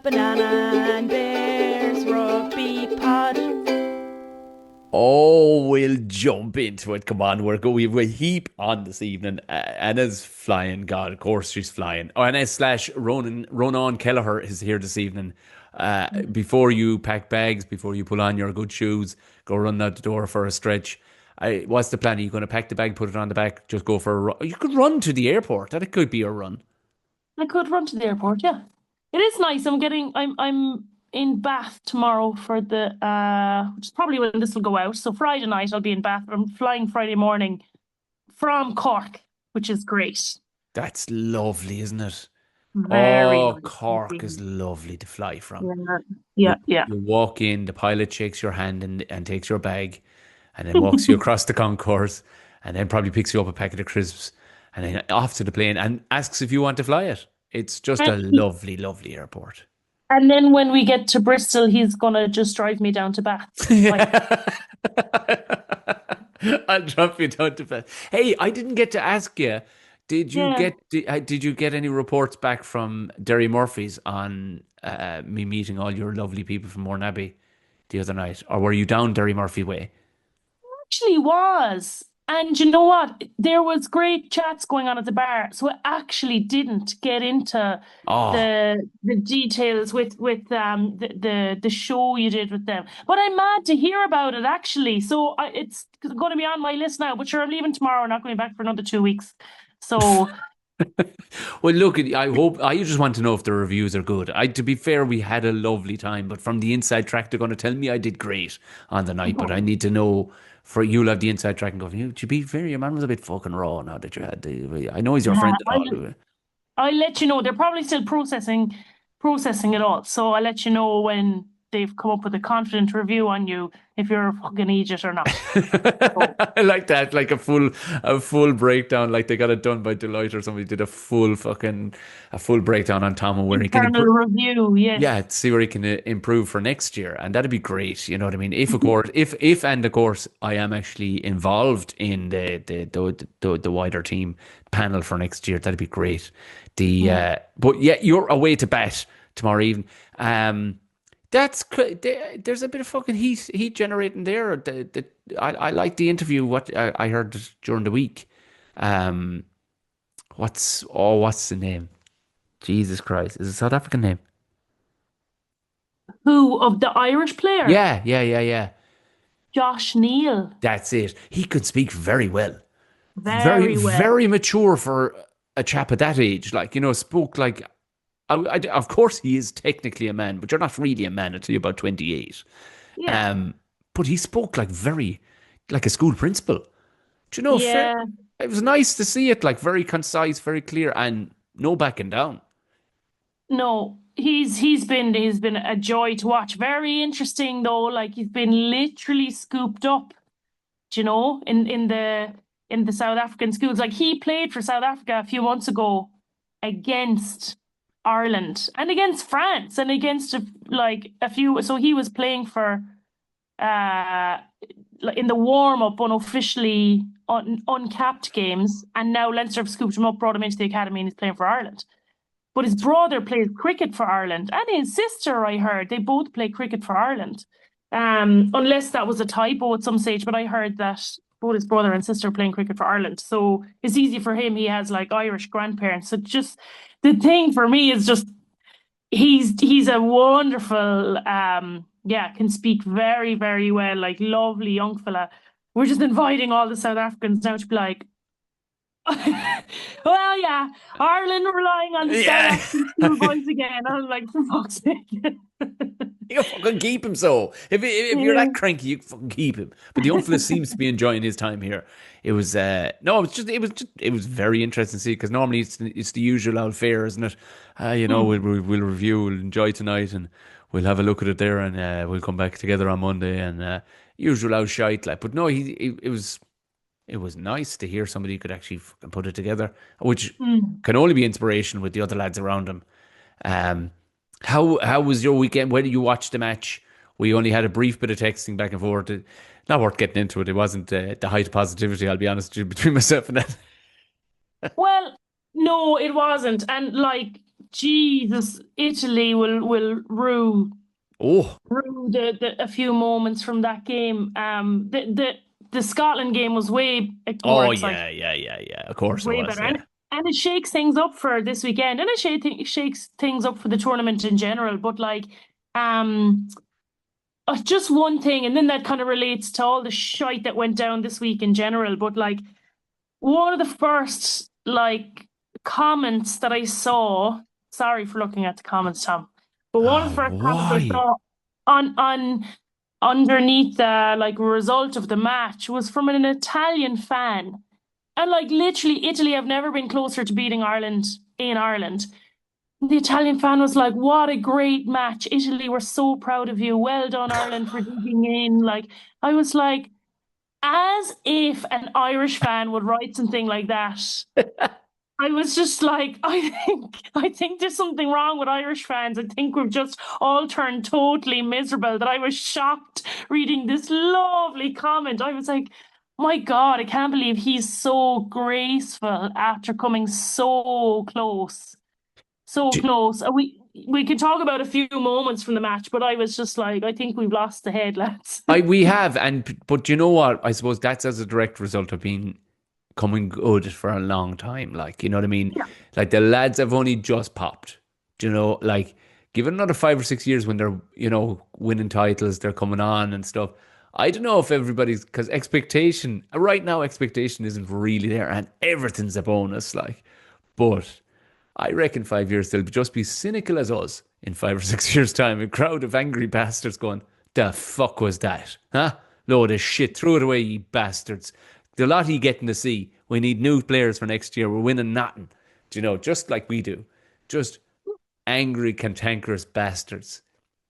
Banana and Bears Rugby Pod. Oh, we'll jump into it. Come on, we've a heap on this evening. Anna's flying. God, of course she's flying. Oh, Anna slash Ronan Kelleher is here this evening. Before you pack bags, before you pull on your good shoes, go run out the door for a stretch. What's the plan? Are you going to pack the bag, put it on the back, just go for a run? You could run to the airport. That could be a run. I could run to the airport, yeah. It is nice. I'm in Bath tomorrow for the which is probably when this will go out. So Friday night I'll be in Bath. I'm flying Friday morning from Cork, which is great. That's lovely, isn't it? Very Oh, nice Cork is indeed. lovely to fly from. Yeah, You yeah, yeah. you walk in, the pilot shakes your hand and takes your bag, and then walks you across the concourse, and then probably picks you up a packet of crisps, and then off to the plane and asks if you want to fly it. It's just a lovely, lovely airport. And then when we get to Bristol, he's gonna just drive me down to Bath. Like, I'll drop you down to bed. Hey, I didn't get to ask you. yeah. Did you get any reports back from Derry Murphy's on me meeting all your lovely people from Mornabbey the other night, or were you down Derry Murphy way? Actually was. And you know what? There was great chats going on at the bar, so I actually didn't get into Oh, the details with the show you did with them. But I'm mad to hear about it actually. So it's going to be on my list now. But sure, I'm leaving tomorrow. Not going back for another 2 weeks. So well, look, I just want to know if the reviews are good. To be fair, we had a lovely time, but from the inside track, they're going to tell me I did great on the night. But I need to know for you'll have the inside track and go, to be fair, your man was a bit fucking raw now that you had I know he's your yeah, friend and all. I'll let you know. They're probably still processing it all. So I'll let you know when they've come up with a confident review on you if you're a fucking idiot or not. So I like that, like a full breakdown, like they got it done by Deloitte or somebody did a full breakdown on Tom and where he can internal improve. review, yes. Yeah, to see where he can improve for next year, and that'd be great. You know what I mean? If of course, if and of course, I am actually involved in the wider team panel for next year, that'd be great. Yeah. But yeah, you're away to bet tomorrow evening. There's a bit of fucking heat generating there. I like the interview. What I heard during the week. Um, what's the name? Jesus Christ, is it a South African name? Who of the Irish player? Yeah, yeah, yeah, yeah. Josh Neal. That's it. He could speak very well. Very, Very well. very mature for a chap at that age. Like, spoke like, of course he is technically a man, but you're not really a man until you're about 28. Yeah. Um, but he spoke like a school principal. Do you know, fair, Yeah. it was nice to see it, like very concise, very clear, and no backing down. No, he's been a joy to watch. Very interesting though. Like he's been literally scooped up, in the South African schools. Like he played for South Africa a few months ago against Ireland and against France and against a few. So he was playing for uh in the warm up unofficially uncapped games, and now Leinster have scooped him up, brought him into the academy, and he's playing for Ireland. But his brother plays cricket for Ireland, and his sister, I heard, they both play cricket for Ireland. Unless that was a typo at some stage, but I heard that both his brother and sister are playing cricket for Ireland. So it's easy for him. He has like Irish grandparents. So just the thing for me is just he's a wonderful yeah, can speak very, very well, like lovely young fella. We're just inviting all the South Africans now to be like, well, yeah, Ireland relying on the South Yeah. African schoolboys again. I was like, for fuck's sake. You fucking keep him so. If you're Yeah. that cranky, you fucking keep him. But the young fella seems to be enjoying his time here. It was no, it was very interesting to see because normally it's the usual old fare, isn't it? Hmm. We'll review, we'll enjoy tonight, and we'll have a look at it there, and we'll come back together on Monday, and usual old shite like. But no, it was nice to hear somebody who could actually fucking put it together, which Hmm. can only be inspiration with the other lads around him. Um, how was your weekend? When did you watch the match? We only had a brief bit of texting back and forth. Not worth getting into it. It wasn't the height of positivity. I'll be honest with you, between myself and that. Well, no, it wasn't. And like Jesus, Italy will Oh, rue a few moments from that game. The Scotland game was way more oh exciting, yeah, yeah, yeah, yeah. Of course it way was. better, Yeah. and it shakes things up for this weekend, and shakes things up for the tournament in general. But like, um, just one thing, and then that kind of relates to all the shite that went down this week in general. But like, one of the first like comments that I saw. Sorry for looking at the comments, Tom. But one of the first comments I Why? saw on underneath the like result of the match was from an Italian fan. And like literally Italy have never been closer to beating Ireland in Ireland. The Italian fan was like, "What a great match. Italy, we're so proud of you. Well done, Ireland, for digging in." Like I was like, as if an Irish fan would write something like that. I was just like, I think there's something wrong with Irish fans. I think we've just all turned totally miserable. That I was shocked reading this lovely comment. I was like, my God, I can't believe he's so graceful after coming so close. So Do- close. We could talk about a few moments from the match, but I was just like, I think we've lost the head, lads. we have, but you know what? I suppose that's as a direct result of being coming good for a long time. Like, you know what I mean? Yeah. Like the lads have only just popped. Do you know, like give it another 5 or 6 years when they're, winning titles, they're coming on and stuff. I don't know if everybody's because expectation right now, expectation isn't really there and everything's a bonus, like, but I reckon 5 years they'll just be cynical as us in 5 or 6 years' time. A crowd of angry bastards going, the fuck was that? Huh? Load of shit. Throw it away, you bastards. The lot of you getting to see. We need new players for next year. We're winning nothing. Do you know, just like we do. Just angry, cantankerous bastards.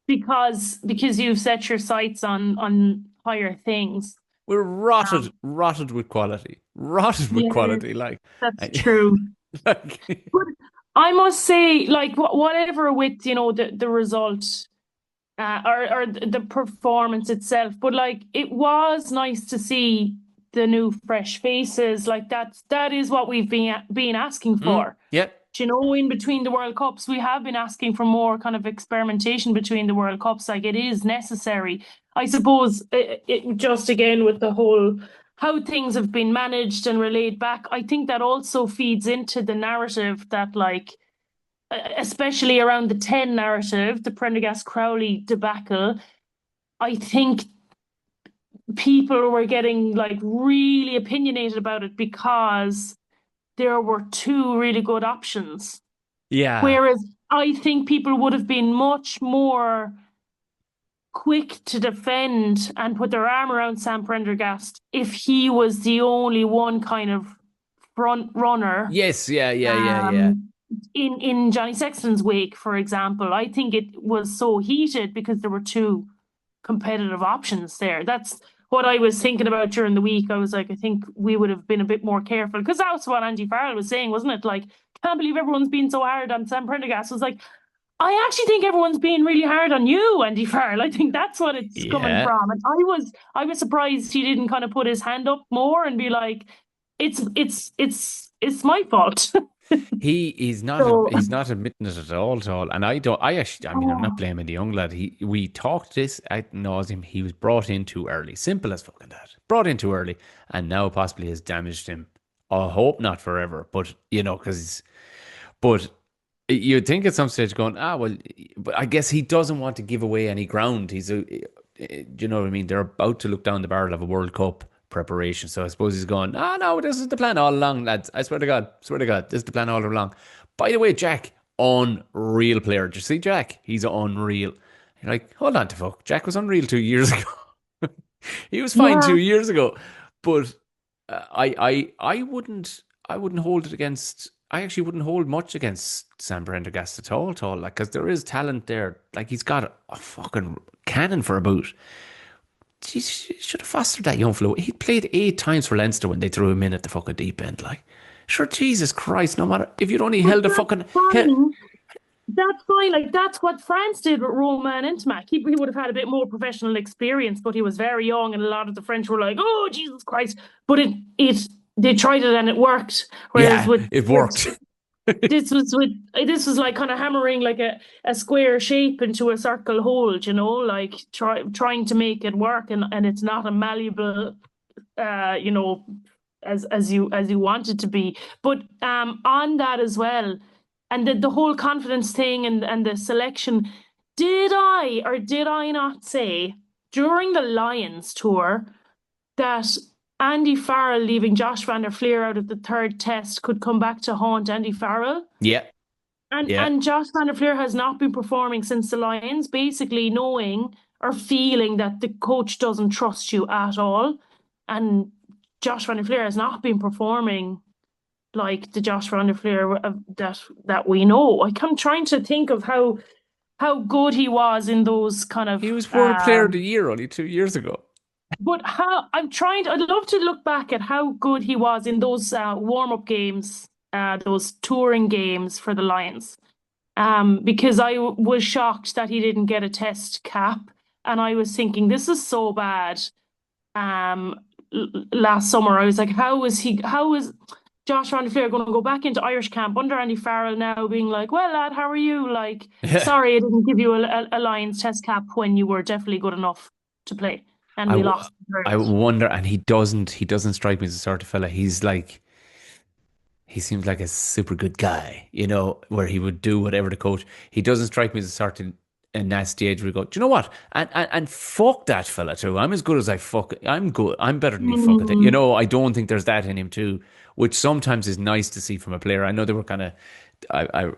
Because you've set your sights on higher things. We're Um, rotted with quality. Rotted with yeah, quality. Like, that's true. like But I must say, like whatever with the result or the performance itself, but like it was nice to see the new fresh faces. Like that is what we've been asking for. yeah. In between the World Cups, we have been asking for more kind of experimentation between the World Cups. Like it is necessary. I suppose it just again with the whole how things have been managed and relayed back, I think that also feeds into the narrative that like especially around the 10 narrative, the Prendergast Crowley debacle, I think people were getting like really opinionated about it because there were two really good options. Yeah. Whereas I think people would have been much more quick to defend and put their arm around Sam Prendergast if he was the only one kind of front runner. Yes. Yeah. Yeah. Yeah. Yeah. Um, in Johnny Sexton's wake, for example, I think it was so heated because there were two competitive options there. That's what I was thinking about during the week. I was like, I think we would have been a bit more careful because that was what Andy Farrell was saying, wasn't it? Like, can't believe everyone's been so hard on Sam Prendergast. I was like, I actually think everyone's being really hard on you, Andy Farrell. I think that's what it's coming Yeah. from. And I was surprised he didn't kind of put his hand up more and be like, it's my fault. So He's not admitting it at all. And I don't I actually I mean I'm not oh, blaming the young lad. We talked this ad nauseum. He was brought in too early. Simple as fucking that. Brought in too early and now possibly has damaged him. I hope not forever, but because but you'd think at some stage going, well, but I guess he doesn't want to give away any ground. You know what I mean? They're about to look down the barrel of a World Cup preparation. So I suppose he's going, no, this is the plan all along, lads. I swear to God, this is the plan all along. By the way, Jack, unreal player. Did you see Jack? He's unreal. You're like, hold on to fuck. Jack was unreal 2 years ago. He was fine yeah, 2 years ago. But I wouldn't hold it against. I actually wouldn't hold much against Sam Prendergast at all. Like, because there is talent there. Like, he's got a fucking cannon for a boot. He should have fostered that young fellow. He played 8 times for Leinster when they threw him in at the fucking deep end. Like, sure, Jesus Christ, no matter if you'd only but held a that's fucking head. fine. That's fine. Like that's what France did with Roman Ntamack. He would have had a bit more professional experience, but he was very young, and a lot of the French were like, "Oh Jesus Christ!" But it they tried it and it worked. Whereas Yeah, with it with worked. This was like kind of hammering like a square shape into a circle hole, like trying to make it work, and it's not a malleable you know, as you want it to be. But on that as well, and the whole confidence thing and the selection, did I or did I not say during the Lions tour that Andy Farrell leaving Josh van der Fleer out of the third test could come back to haunt Andy Farrell? Yeah, And yeah. and Josh van der Fleer has not been performing since the Lions, basically knowing or feeling that the coach doesn't trust you at all. And Josh van der Fleer has not been performing like the Josh van der Fleer that we know. I'm trying to think of how good he was in those kind He of was World Player of the Year only 2 years ago. but how I'd love to look back at how good he was in those warm-up games, those touring games for the Lions. Because was shocked that he didn't get a test cap, and I was thinking this is so bad. Last summer I was like, how is Josh Van der Fleer going to go back into Irish camp under Andy Farrell now, being like, well, lad, how are you? Like, sorry, I didn't give you a Lions test cap when you were definitely good enough to play, and I, we w- lost the I tournament. wonder, and he doesn't strike me as the sort of fella. He seems like a super good guy, where he would do whatever the coach. He doesn't strike me as a sort of a nasty age where you go, do you know what? And fuck that fella too. I'm as good as I fuck. I'm good. I'm better than he fucking think. Mm, I don't think there's that in him too, which sometimes is nice to see from a player. I know they were kind of, I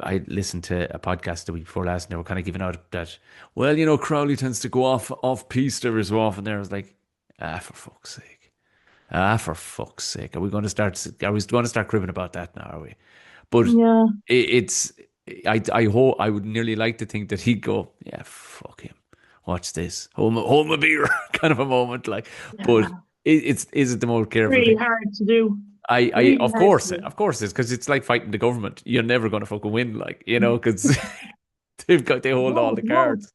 I listened to a podcast the week before last, and they were kind of giving out that, well, Crowley tends to go off piste every so often. There, I was like, for fuck's sake. For fuck's sake, are we going to start cribbing about that now, are we? But yeah, it's, I hope, I would nearly like to think that he'd go, yeah, fuck him. Watch this. Hold my beer kind of a moment. Like, but yeah, is it the most careful really thing? hard to do. I Really of hard to course, do. of course it's because it's like fighting the government. You're never going to fucking win, like, because they hold all No, the no. cards.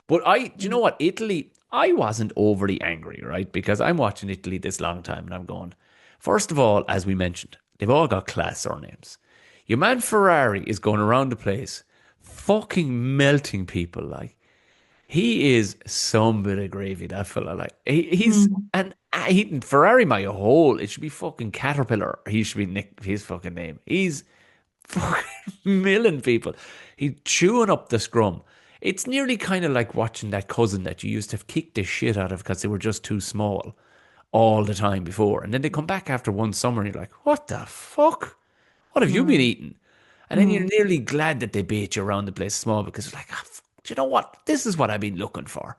But do you know what? Italy, I wasn't overly angry, right? Because I'm watching Italy this long time and I'm going, first of all, as we mentioned, they've all got class surnames. Your man Ferrari is going around the place fucking melting people. Like, he is some bit of gravy, that fella. Like, he's, Mm, and Ferrari my whole, it should be fucking Caterpillar. He should be Nick, his fucking name. He's fucking milling people. He's chewing up the scrum. It's nearly kind of like watching that cousin that you used to have kicked the shit out of because they were just too small all the time before. And then they come back after one summer and you're like, what the fuck? What have you been mm, eating? And then you're mm, nearly glad that they beat you around the place small because you're like, do you know what? This is what I've been looking for.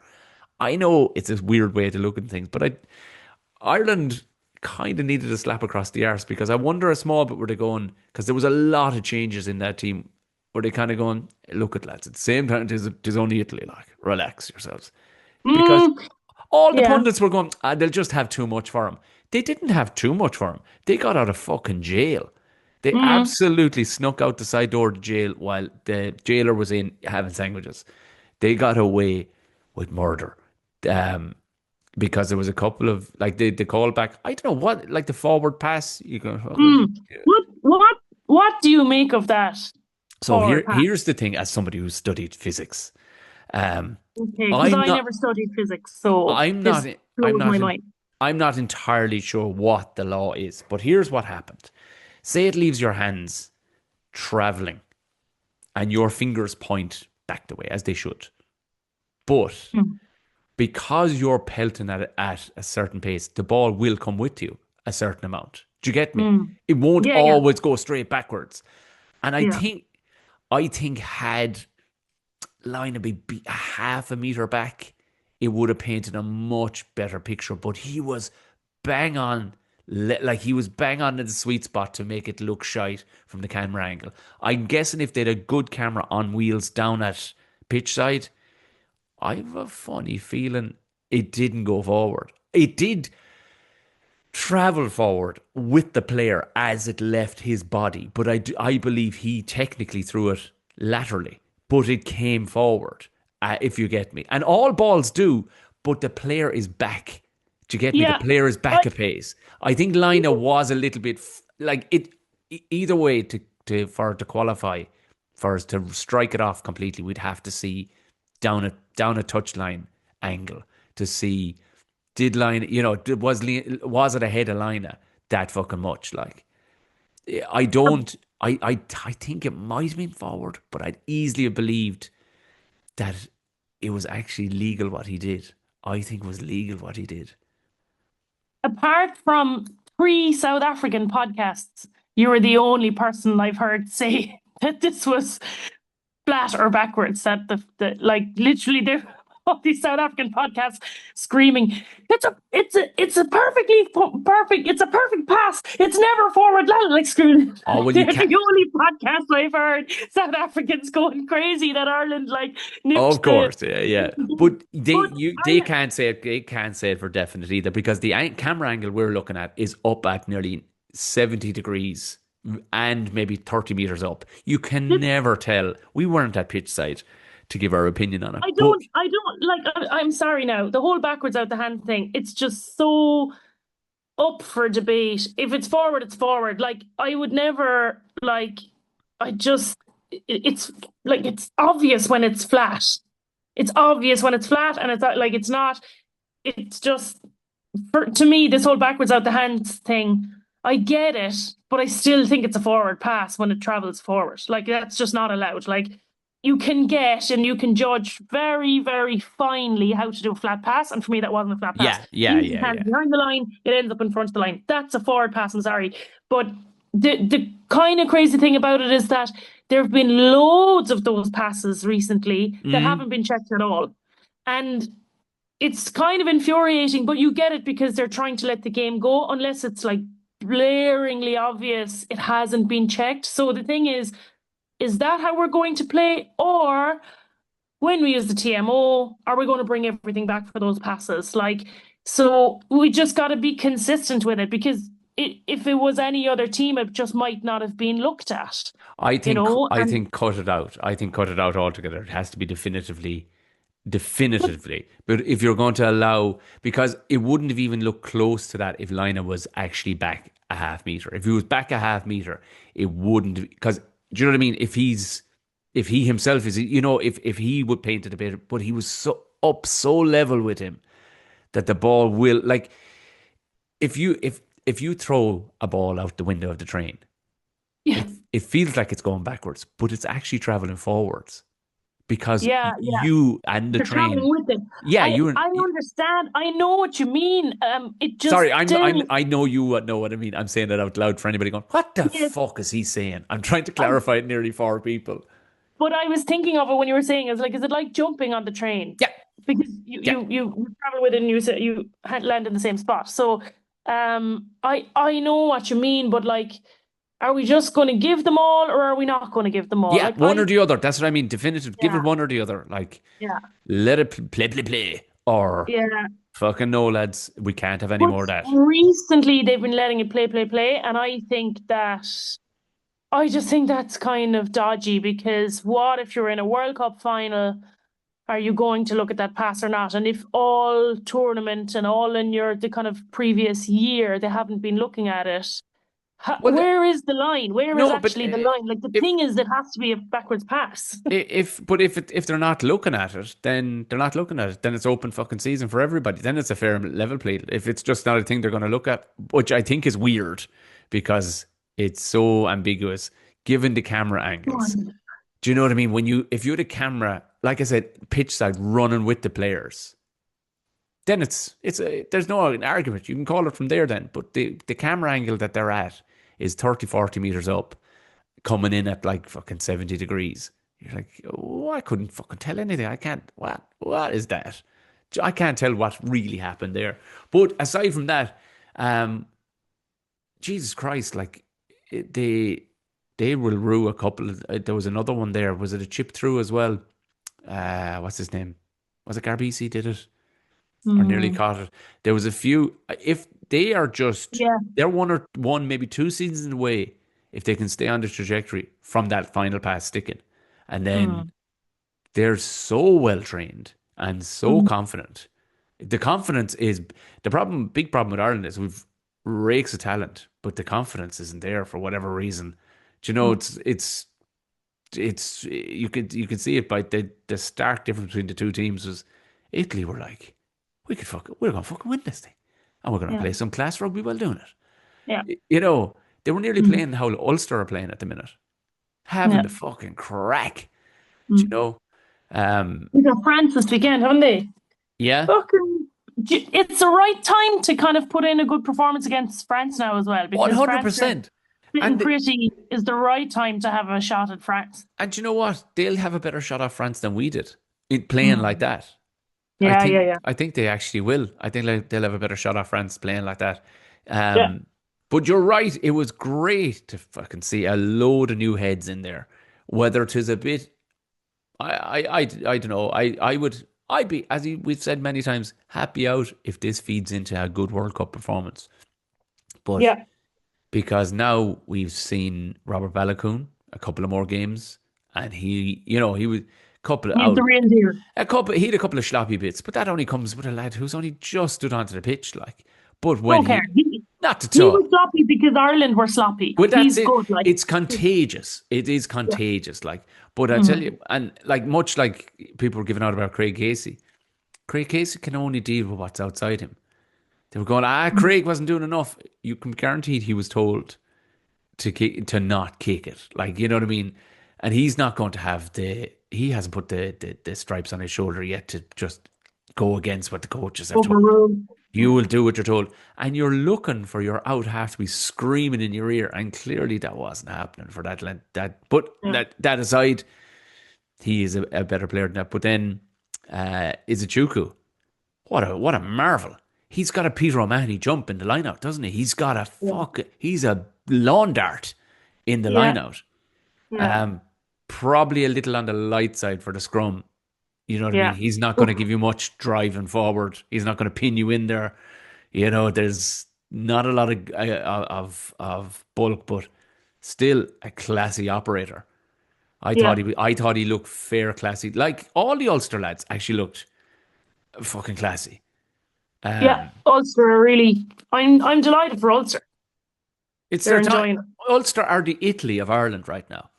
I know it's a weird way to look at things, but Ireland kind of needed a slap across the arse because I wonder a small bit where they're going, because there was a lot of changes in that team where they kind of going, look at lads, at the same time, it is only Italy, like, relax yourselves. Because mm, all the yeah. pundits were going, they'll just have too much for him. They didn't have too much for him. They got out of fucking jail. They Mm, absolutely snuck out the side door of the jail while the jailer was in having sandwiches. They got away with murder. Um, because there was a couple of, like, the call back. I don't know what, like the forward pass. You go, okay. mm. What do you make of that So forward pass? here's the thing. As somebody who studied physics, um, Okay, because I'm I not, never studied physics, so I'm not, this I'm blows my not, in, mind. I'm not entirely sure what the law is. But here's what happened. Say it leaves your hands traveling, and your fingers point back the way as they should. But Mm, because you're pelting at a certain pace, the ball will come with you a certain amount. Do you get me? mm. It won't Yeah, yeah, always go straight backwards. And I yeah. think, I think had Line be a half a meter back, it would have painted a much better picture. But he was bang on, like he was bang on in the sweet spot to make it look shite from the camera angle. I'm guessing if they had a good camera on wheels down at pitch side, I have a funny feeling it didn't go forward. It did travel forward with the player as it left his body, but I believe he technically threw it laterally, but it came forward, if you get me. And all balls do, but the player is back. Do you get me? The Yeah. player is I, back a pace. I think Lina was a little bit like it. Either way, to for it to qualify, for us to strike it off completely, we'd have to see down a touchline angle to see did line was it ahead of Lina that fucking much like. I don't. I think it might have been forward, but I'd easily have believed that it was actually legal what he did. I think it was legal what he did. Apart from three South African podcasts, you were the only person I've heard say that this was flat or backwards. That the like literally there all these South African podcasts screaming, it's a perfect, it's a perfect pass. It's never forward, like screaming. Oh well, you They're can't. the only podcast I've heard South Africans going crazy that Ireland like Of nipped the. course, yeah, yeah. But But they can't say it. They can't say it for definite either because the camera angle we're looking at is up at nearly 70 degrees and maybe 30 meters up. You can I, never tell. We weren't at pitch side to give our opinion on it, I but don't, I don't like. I'm sorry now. The whole backwards out the hand thing. It's just so up for debate. If it's forward, it's forward. Like I would never like. I just. It's like it's obvious when it's flat. It's obvious when it's flat, and it's like it's not. It's just to me this whole backwards out the hands thing. I get it, but I still think it's a forward pass when it travels forward. Like that's just not allowed. Like you can get and you can judge very, very finely how to do a flat pass. And for me, that wasn't a flat pass. yeah, yeah, He yeah, hands yeah. behind the line, it ends up in front of the line. That's a forward pass. I'm sorry. But the kind of crazy thing about it is that there have been loads of those passes recently that Mm. haven't been checked at all. And it's kind of infuriating, but you get it because they're trying to let the game go, unless it's like blaringly obvious it hasn't been checked. So the thing is that how we're going to play? Or when we use the TMO, are we going to bring everything back for those passes? Like, so we just got to be consistent with it because if it was any other team, it just might not have been looked at, I you think know? I And think cut it out. I think cut it out altogether. It has to be definitively, but definitively. But if you're going to allow, because it wouldn't have even looked close to that if Lina was actually back a half meter. If he was back a half meter, it wouldn't. Because do you know what I mean? If he himself is, if he would paint it a bit, but he was so level with him that the ball will like if you throw a ball out the window of the train, yeah, it feels like it's going backwards, but it's actually traveling forwards because yeah. you and the You're traveling train. with it. Yeah, I you and I understand. I know what you mean. It just sorry, still I know you know what I mean. I'm saying it out loud for anybody going, what the yes. fuck is he saying? I'm trying to I clarify it nearly for people. But I was thinking of it when you were saying, is it like jumping on the train? Yeah, Because yeah. you travel with it and you land in the same spot. So I know what you mean, but like, are we just going to give them all, or are we not going to give them all? Yeah, Like one or the other. That's what I mean. Definitive. Give it yeah, one or the other. Like, yeah, let it play. Or yeah. fucking no, lads. We can't have any But more of that. recently they've been letting it play, and I just think that's kind of dodgy because what if you're in a World Cup final? Are you going to look at that pass or not? And if all tournament and all in the kind of previous year they haven't been looking at it, Well, where is the line? Where is no, but actually the line? Like the if thing is, it has to be a backwards pass. if they're not looking at it, then they're not looking at it. Then it's open fucking season for everybody. Then it's a fair level play. If it's just not a thing they're going to look at, which I think is weird because it's so ambiguous given the camera angles. Do you know what I mean? If you had a camera, like I said, pitch side running with the players, then there's no argument. You can call it from there then. But the camera angle that they're at is 30, 40 meters up, coming in at like fucking 70 degrees. You're like, oh, I couldn't fucking tell anything. I can't, what is that? I can't tell what really happened there. But aside from that, um, Jesus Christ, like they will rue a couple of, there was another one there. Was it a chip through as well? What's his name? Was it Garbisi did it? Or nearly Hmm. caught it. There was a few. If they are just, Yeah. they're one, maybe two seasons away. If they can stay on the trajectory from that final pass sticking, and then Hmm. they're so well trained and so Hmm. confident. The confidence is the problem. Big problem with Ireland is we've rakes of talent, but the confidence isn't there for whatever reason Do you know, it's you could see it by the stark difference between the two teams was Italy were like, we're gonna fucking win this thing. And we're gonna Yeah. play some class rugby while doing Yeah. it. You know, they were nearly Mm. playing how Ulster are playing at the minute. Having Yeah. the fucking crack. Do you Mm. know? Um They got France this weekend, haven't they? yeah, Fucking, it's the right time to kind of put in a good performance against France now as well, because France are 100%. sitting And pretty. Is the right time to have a shot at France. and you know what? They'll have a better shot off France than we did in playing like Mm. that. I Yeah, yeah, think yeah, I think they actually will. I think they'll have a better shot off France playing like that. yeah, Um, but you're right. It was great to fucking see a load of new heads in there. Whether it is a bit, I don't know. I'd be, as we've said many times, happy out if this feeds into a good World Cup performance. But yeah. because now we've seen Robert Balakoon a couple of more games, and he was a couple of He's the out. real deal. He had a couple of sloppy bits, but that only comes with a lad who's only just stood onto the pitch, like. But when Don't care. not at He all. was sloppy because Ireland were sloppy. Well, that's He's it. good. Like, It's contagious. It is yeah. contagious. Like, but I tell Mm. you, and like much like people were giving out about Craig Casey. Craig Casey can only deal with what's outside him. They were going, Craig wasn't doing enough. You can guarantee he was told to not kick it. Like, you know what I mean? And he's not going to have he hasn't put the stripes on his shoulder yet to just go against what the coaches have told. Overruled. You will do what you're told. And you're looking for your out half to be screaming in your ear. And clearly that wasn't happening for but Yeah. that aside, he is a better player than that. But then Izuchuku, what a marvel. He's got a Peter O'Mahony jump in the line out, doesn't he? Yeah. He's a lawn dart in the Yeah. line out. Yeah. Um, probably a little on the light side for the scrum. You know what I mean? Yeah. He's not going Oof. to give you much driving forward. He's not going to pin you in there. You know, there's not a lot of bulk, but still a classy operator. Yeah. I thought he looked fair, classy. Like all the Ulster lads actually looked fucking classy. Yeah. Um, Ulster are really. I'm delighted for Ulster. it's They're their time. enjoying it. Ulster are the Italy of Ireland right now.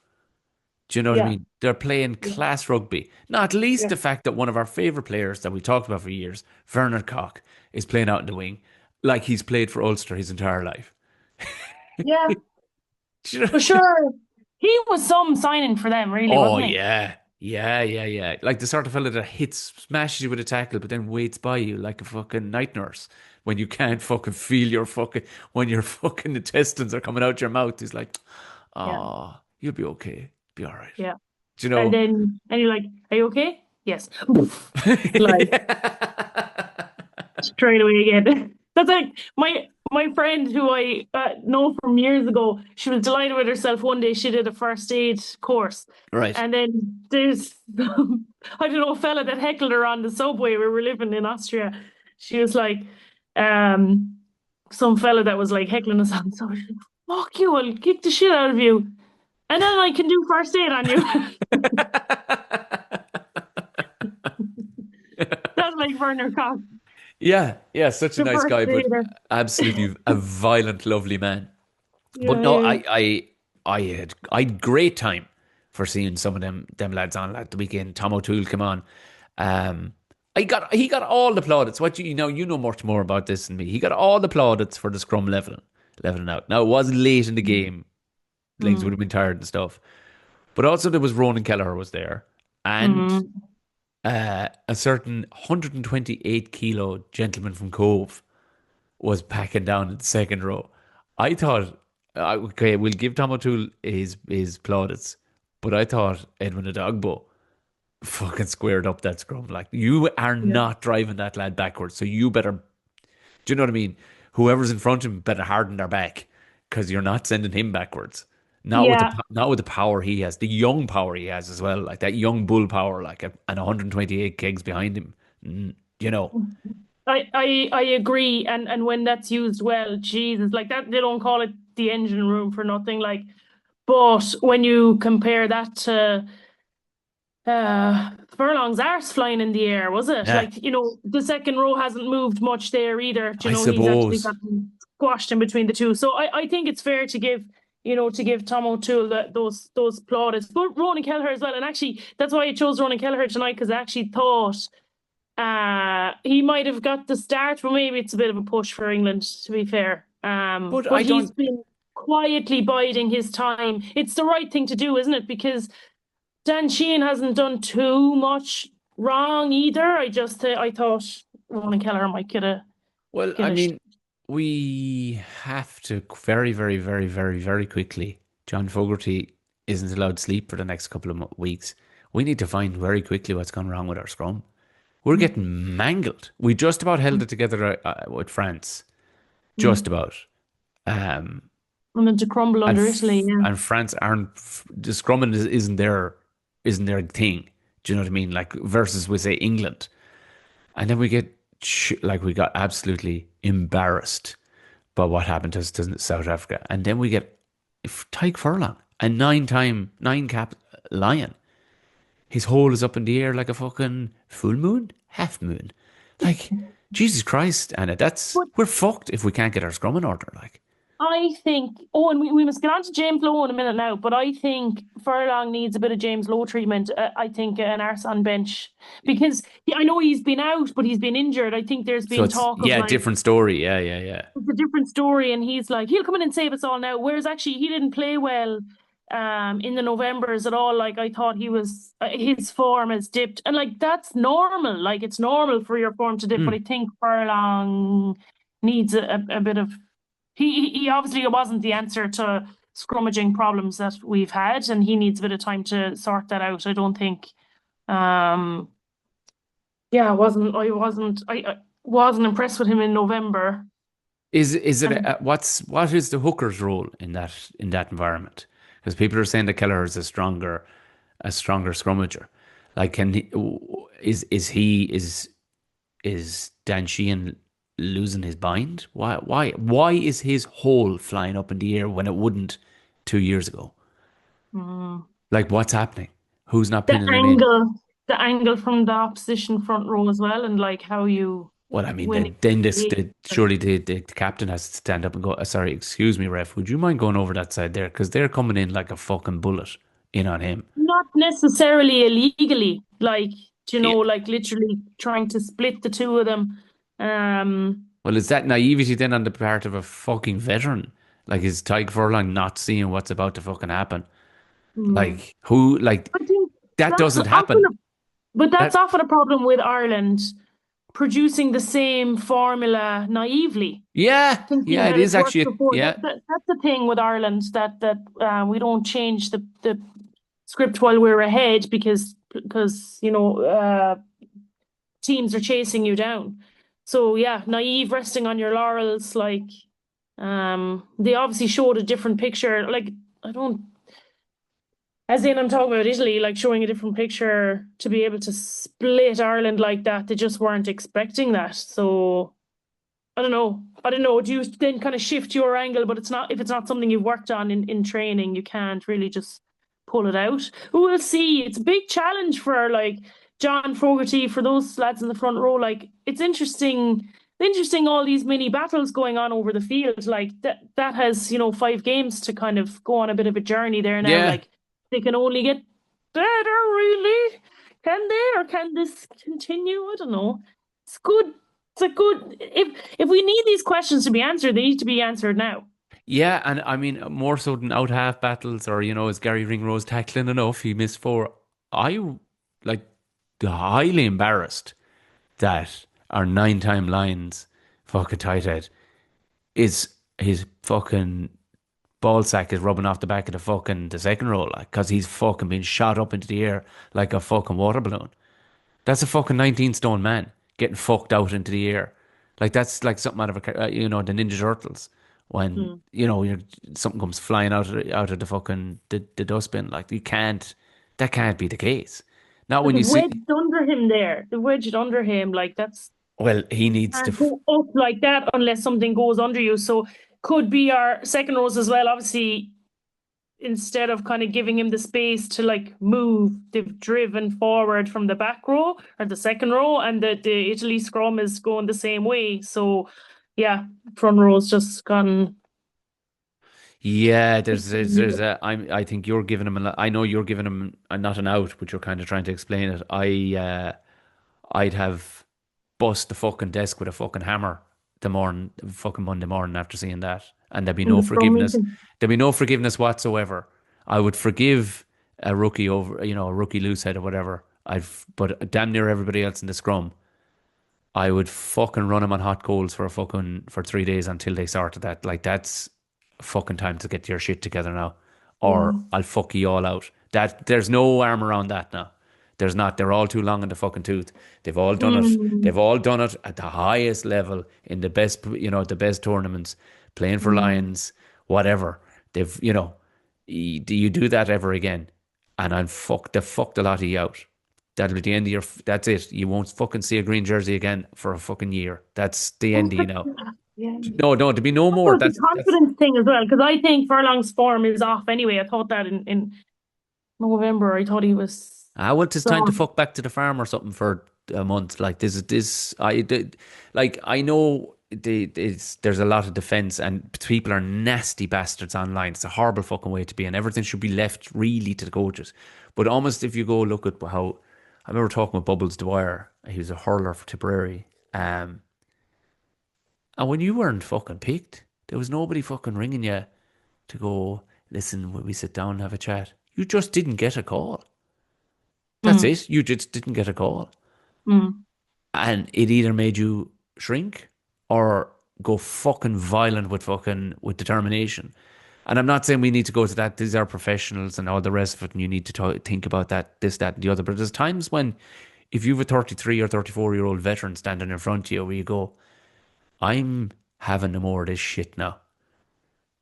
Do you know what I Yeah. mean? They're playing Yeah. class rugby. Not least Yeah. the fact that one of our favourite players that we talked about for years, Werner Koch, is playing out in the wing like he's played for Ulster his entire life. Yeah. Do you know? For sure. He was some signing for them, really, Oh wasn't he? yeah. Yeah. Like the sort of fella that smashes you with a tackle, but then waits by you like a fucking night nurse when you can't fucking feel when your fucking intestines are coming out your mouth. He's like, Yeah. oh, you'll be okay. Be all right. Yeah. Do you And know? then, and you're like, "Are you okay?" Yes. Like straight away again. That's like my friend who I know from years ago. She was delighted with herself one day. She did a first aid course, Right. and then there's I don't know, a fella that heckled her on the subway. We were living in Austria. She was like, some fella that was like heckling us on the subway. She's like, "Fuck you! I'll kick the shit out of you, and then I can do first aid on you." That's like Werner Koch, Yeah, such a the nice first guy, but aider. absolutely a violent, lovely man. But Yeah, no, yeah, I had great time for seeing some of them lads on at the weekend. Tom O'Toole came on. Um, he got all the plaudits. You know much more about this than me. He got all the plaudits for the scrum leveling out. Now it was late in the game. Legs would mm, have been tired and stuff. But also there was Ronan Kelleher was there, and mm, a certain 128 kilo gentleman from Cove was packing down in the second row. I thought, okay, we'll give Tom O'Toole his plaudits, but I thought Edwin Adogbo fucking squared up that scrum. Like, you are yeah, not driving that lad backwards, so you better, do you know what I mean? Whoever's in front of him better harden their back because you're not sending him backwards. yeah. Not with the power he has, the young power he has as well, like that young bull power, like and 128 kegs behind him. You know, I agree, and when that's used well, Jesus, like that, they don't call it the engine room for nothing. Like, but when you compare that to Furlong's arse flying in the air, was it? yeah, Like, the second row hasn't moved much there either. I He's actually suppose. gotten squashed in between the two. So I think it's fair to give to give Tom O'Toole those plaudits. But Ronan Kelleher as well. And actually, that's why I chose Ronan Kelleher tonight, because I actually thought he might have got the start, but maybe it's a bit of a push for England, to be fair. But But I he's don't. been quietly biding his time. It's the right thing to do, isn't it? Because Dan Sheehan hasn't done too much wrong either. I thought Ronan Kelleher might Well, get I a sh- mean, we have to very, very, very, very, very quickly. John Fogarty isn't allowed sleep for the next couple of weeks. We need to find very quickly what's gone wrong with our scrum. We're getting mangled. We just about held it together with France, just about. Um, and then to crumble and under Italy. Yeah. and France aren't the scrumming isn't their thing. Do you know what I mean? Like versus we say England, and then we get like we got absolutely embarrassed by what happened to us to South Africa, and then we get Tyke Furlong, a nine cap lion. His hole is up in the air like a fucking full moon, half moon. Like Jesus Christ, Anna, But we're fucked if we can't get our scrum in order. Like I think, and we must get on to James Lowe in a minute now, but I think Furlong needs a bit of James Lowe treatment. I think an arse on bench, because I know he's been out, but he's been injured. I think there's so, been it's talk of yeah, like, different story. Yeah, yeah, yeah. it's a different story, and he's like, he'll come in and save us all now. Whereas actually, he didn't play well in the Novembers at all. Like I thought his form has dipped, and like that's normal. Like it's normal for your form to dip, but I Mm. think Furlong needs a bit of. He obviously wasn't the answer to scrummaging problems that we've had, and he needs a bit of time to sort that out. I don't think. Um, yeah, I wasn't impressed with him in November. Is it And what is the hooker's role in that environment? Because people are saying that Kelleher is a stronger scrummager. Like, can he, is Dan Sheehan losing his mind? Why is his hole flying up in the air when it wouldn't 2 years ago? mm, Like, what's happening? Who's not the pinning him in? angle, the angle from the opposition front row as well, and like how you Well, I mean, win it. then surely the captain has to stand up and go, sorry, excuse me, ref, would you mind going over that side there? Because they're coming in like a fucking bullet in on him. Not necessarily illegally, Yeah. like literally trying to split the two of them. Um, Well, is that naivety then on the part of a fucking veteran? Like, is Tyke Furlong not seeing what's about to fucking happen? mm. Like, who, like, I think that that's doesn't often happen. but that's That, often a problem with Ireland producing the same formula naively, yeah, thinking yeah, it that is it's worked actually, before. yeah. That's the thing with Ireland, that we don't change the script while we're ahead, because teams are chasing you down. So yeah, naive, resting on your laurels, like they obviously showed a different picture. Like I don't As in, I'm talking about Italy, like showing a different picture to be able to split Ireland like that. They just weren't expecting that. So I don't know. I don't know. Do you then kind of shift your angle? But if it's not something you've worked on in training, you can't really just pull it out. We'll see. It's a big challenge for like John Fogarty, for those lads in the front row. Like it's interesting all these mini battles going on over the field. Like that has 5 games to kind of go on a bit of a journey there now. Yeah, Like they can only get better, really. Can they, or can this continue? I don't know. It's good. It's a good. If we need these questions to be answered, they need to be answered now. yeah, and I mean, more so than out half battles or, is Gary Ringrose tackling enough? He missed four. I, like, highly embarrassed that our 9-time Lions fucking tight head is his fucking ball sack is rubbing off the back of the second row, like, because he's fucking being shot up into the air like a fucking water balloon. That's a fucking 19 stone man getting fucked out into the air. Like, that's like something out of the Ninja Turtles when, Hmm. something comes flying out of the fucking the dustbin. Like, that can't be the case. Not But when they've you see, wedged under him there. They've wedged under him. Like that's well, he needs to, can't go up like that unless something goes under you. So could be our second rows as well. Obviously, instead of kind of giving him the space to like move, they've driven forward from the back row or the second row, and the Italy scrum is going the same way. So yeah, front row's just gone. Yeah, there's a I think you're giving him I know you're giving him not an out, but you're kind of trying to explain it. I'd have bust the fucking desk with a fucking hammer the morning, fucking Monday morning after seeing that, and there'd be In no the scrum forgiveness. meeting. There'd be no forgiveness whatsoever. I would forgive a rookie over, a rookie loosehead or whatever. But damn near everybody else in the scrum, I would fucking run them on hot coals for 3 days until they sorted that. Like that's fucking time to get your shit together now, or Yeah. I'll fuck you all out. That there's no arm around that now. There's not. They're all too long in the fucking tooth. They've all done it. Mm. They've all done it at the highest level in the best, the best tournaments, playing for Mm. Lions, whatever. Do you do that ever again? And they fucked a lot of you out. That'll be the end of your. That's it. You won't fucking see a green jersey again for a fucking year. That's the end of you now. Yeah. No, no, to be no It more. was the That's. confidence thing as well, because I think Furlong's form is off anyway. I thought that in November. I thought he was I want it's time to gone. fuck back to the farm or something for a month. Like this is this. I did. Like I know there's a lot of defense and people are nasty bastards online. It's a horrible fucking way to be, and everything should be left really to the coaches. But almost if you go look at how I remember talking with Bubbles Dwyer. He was a hurler for Tipperary. And when you weren't fucking picked, there was nobody fucking ringing you to go, listen, will we sit down and have a chat? You just didn't get a call. That's Mm. it. You just didn't get a call. Mm. And it either made you shrink or go fucking violent with determination. And I'm not saying we need to go to that. These are professionals and all the rest of it, and you need to think about that, this, that, and the other. But there's times when, if you have a 33 or 34-year-old veteran standing in front of you, where you go, I'm having no more of this shit now.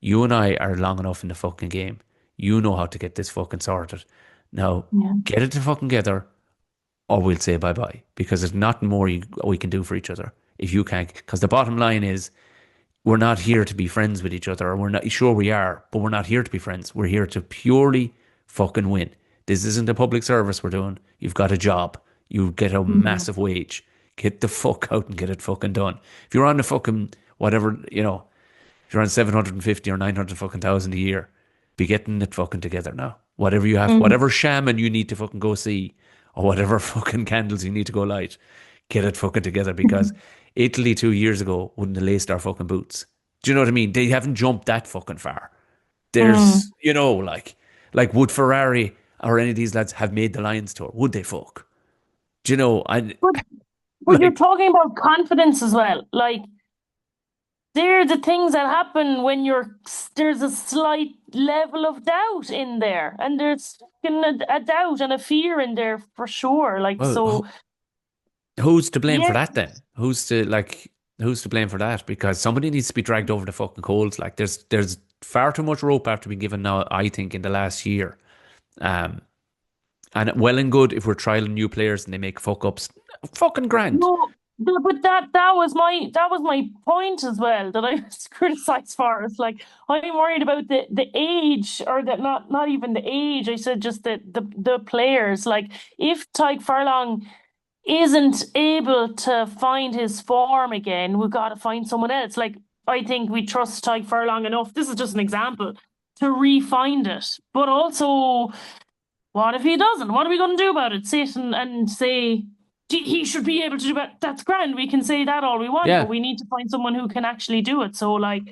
You and I are long enough in the fucking game. You know how to get this fucking sorted. Now, Yeah. get it to fucking together, or we'll say bye bye because there's nothing more we can do for each other if you can't. Because the bottom line is, we're not here to be friends with each other. Or we're not sure we are, but we're not here to be friends. We're here to purely fucking win. This isn't a public service we're doing. You've got a job. You get a Mm. massive wage. Get the fuck out and get it fucking done. If you're on the fucking whatever, if you're on 750 or 900 fucking thousand a year, be getting it fucking together now. Whatever you have, Mm. whatever shaman you need to fucking go see, or whatever fucking candles you need to go light, get it fucking together because Italy 2 years ago wouldn't have laced our fucking boots. Do you know what I mean? They haven't jumped that fucking far. Mm. There's, like would Ferrari or any of these lads have made the Lions tour? Would they fuck? Do you know? I But you're like, talking about confidence as well. Like they're the things that happen when there's a slight level of doubt in there, and there's a doubt and a fear in there for sure. Like well, so, who's to blame for yeah. that then? Who's to blame for that? Because somebody needs to be dragged over the fucking coals. Like there's far too much rope after being given now, I think, in the last year. Um, and well and good if we're trialing new players and they make fuck ups. Fucking grand. No, but that was my point as well that I was criticized for. It's like I'm worried about the age, or that not even the age. I said just the players. Like if Tyke Furlong isn't able to find his form again, we've got to find someone else. Like I think we trust Tyke Furlong enough. This is just an example to re-find it, but also what if he doesn't? What are we going to do about it? Sit and say he should be able to do it. That's grand. We can say that all we want, but Yeah. we need to find someone who can actually do it. So, like,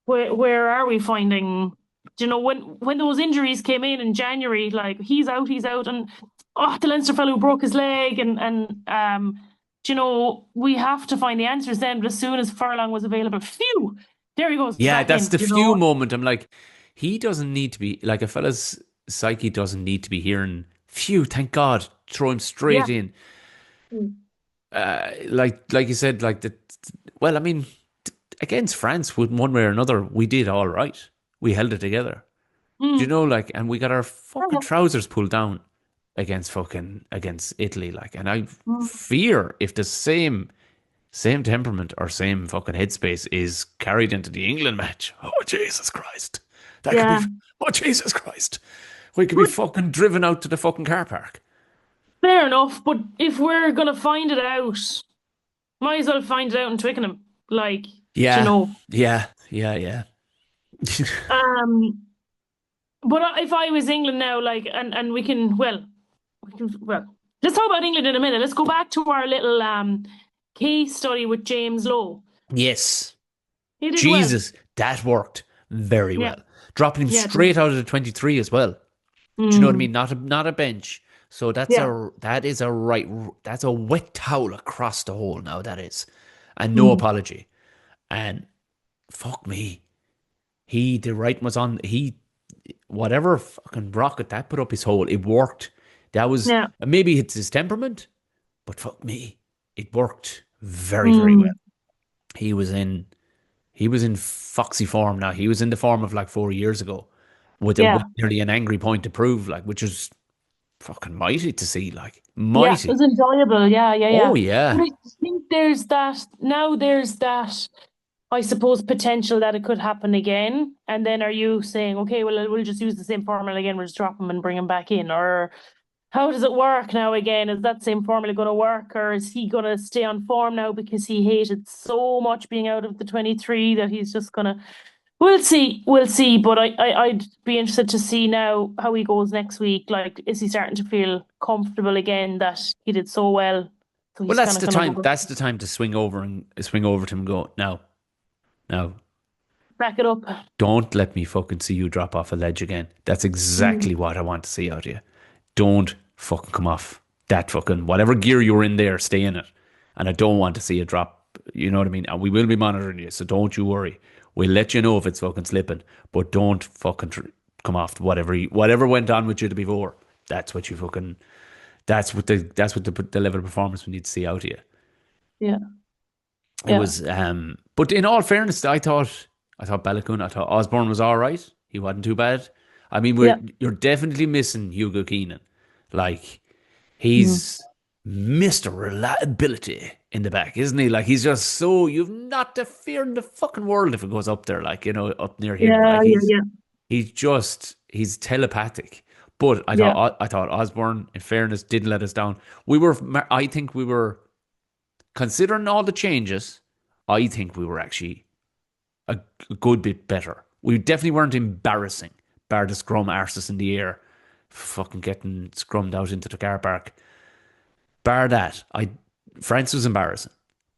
where are we finding? When those injuries came in January, like he's out, and the Leinster fellow who broke his leg, and we have to find the answers then. But as soon as Furlong was available, phew, there he goes Yeah, back that's in. the few moment. I'm like, he doesn't need to be like a fella's psyche doesn't need to be hearing, phew, thank God, throw him Yeah. straight in. Like you said, like the well, I mean, against France, with one way or another, we did all right. We held it together. Do you Mm. know, like, and we got our fucking trousers pulled down against Italy, like, and I Mm. fear if the same temperament or same fucking headspace is carried into the England match. Oh Jesus Christ, that could be. Yeah. Oh Jesus Christ, we could be But fucking driven out to the fucking car park. fair enough, but if we're gonna find it out, might as well find it out in Twickenham. Like, do you Yeah, know, yeah, yeah, yeah. Um, but if I was England now, like, and we can, let's talk about England in a minute. Let's go back to our little case study with James Lowe. Yes. He did well. Jesus, that worked very Yeah, well. Dropping him yeah, straight out of the 23 as well. Do you know what I mm, mean? Not a bench. So yeah, that's a wet towel across the hole now, that is. And no mm, apology. And fuck me. The writing was on, whatever fucking rocket that put up his hole, it worked. That was, yeah, maybe it's his temperament, but fuck me. It worked very, very well. mm, He was in He was in foxy form now. He was in the form of like 4 years ago with yeah, nearly an angry point to prove, like, which is fucking mighty to see, like, yeah. It mighty. was enjoyable. Yeah, yeah, yeah. Oh, But yeah. I think there's that now. There's that. I suppose potential that it could happen again. And then are you saying, okay, well, we'll just use the same formula again. We'll just drop him and bring him back in, or how does it work now again? Is that same formula going to work, or is he going to stay on form now because he hated so much being out of the 23 that he's just going to? We'll see, we'll see. But I'd be interested to see now how he goes next week. Like, is he starting to feel comfortable again that he did so well? So Well, he's that's kind of the going to time. go That's the time to swing over to him and go, now, back it up. don't let me fucking see you drop off a ledge again. That's Mm. exactly what I want to see out of you. Don't fucking come off that fucking, whatever gear you're in there, stay in it. And I don't want to see you drop. You know what I mean? And we will be monitoring you, so don't you worry. We'll let you know if it's fucking slipping, but don't fucking come off whatever went on with you before. That's what you fucking. That's what the level of performance we need to see out of you. Yeah, It yeah, was, but in all fairness, I thought Balogun, I thought Osborne was all right. He wasn't too bad. I mean, yeah. you're definitely missing Hugo Keenan. Like, Mm. he's Mr. Reliability in the back, isn't he? Like, he's just so, you've not the fear in the fucking world if it goes up there, like, up near him. Yeah, Like, yeah, yeah, he's telepathic. But yeah. I thought Osborne, in fairness, didn't let us down. I think we were, considering all the changes, I think we were actually a good bit better. We definitely weren't embarrassing, bar the scrum arses in the air, fucking getting scrummed out into the car park. Bar that, France was embarrassing,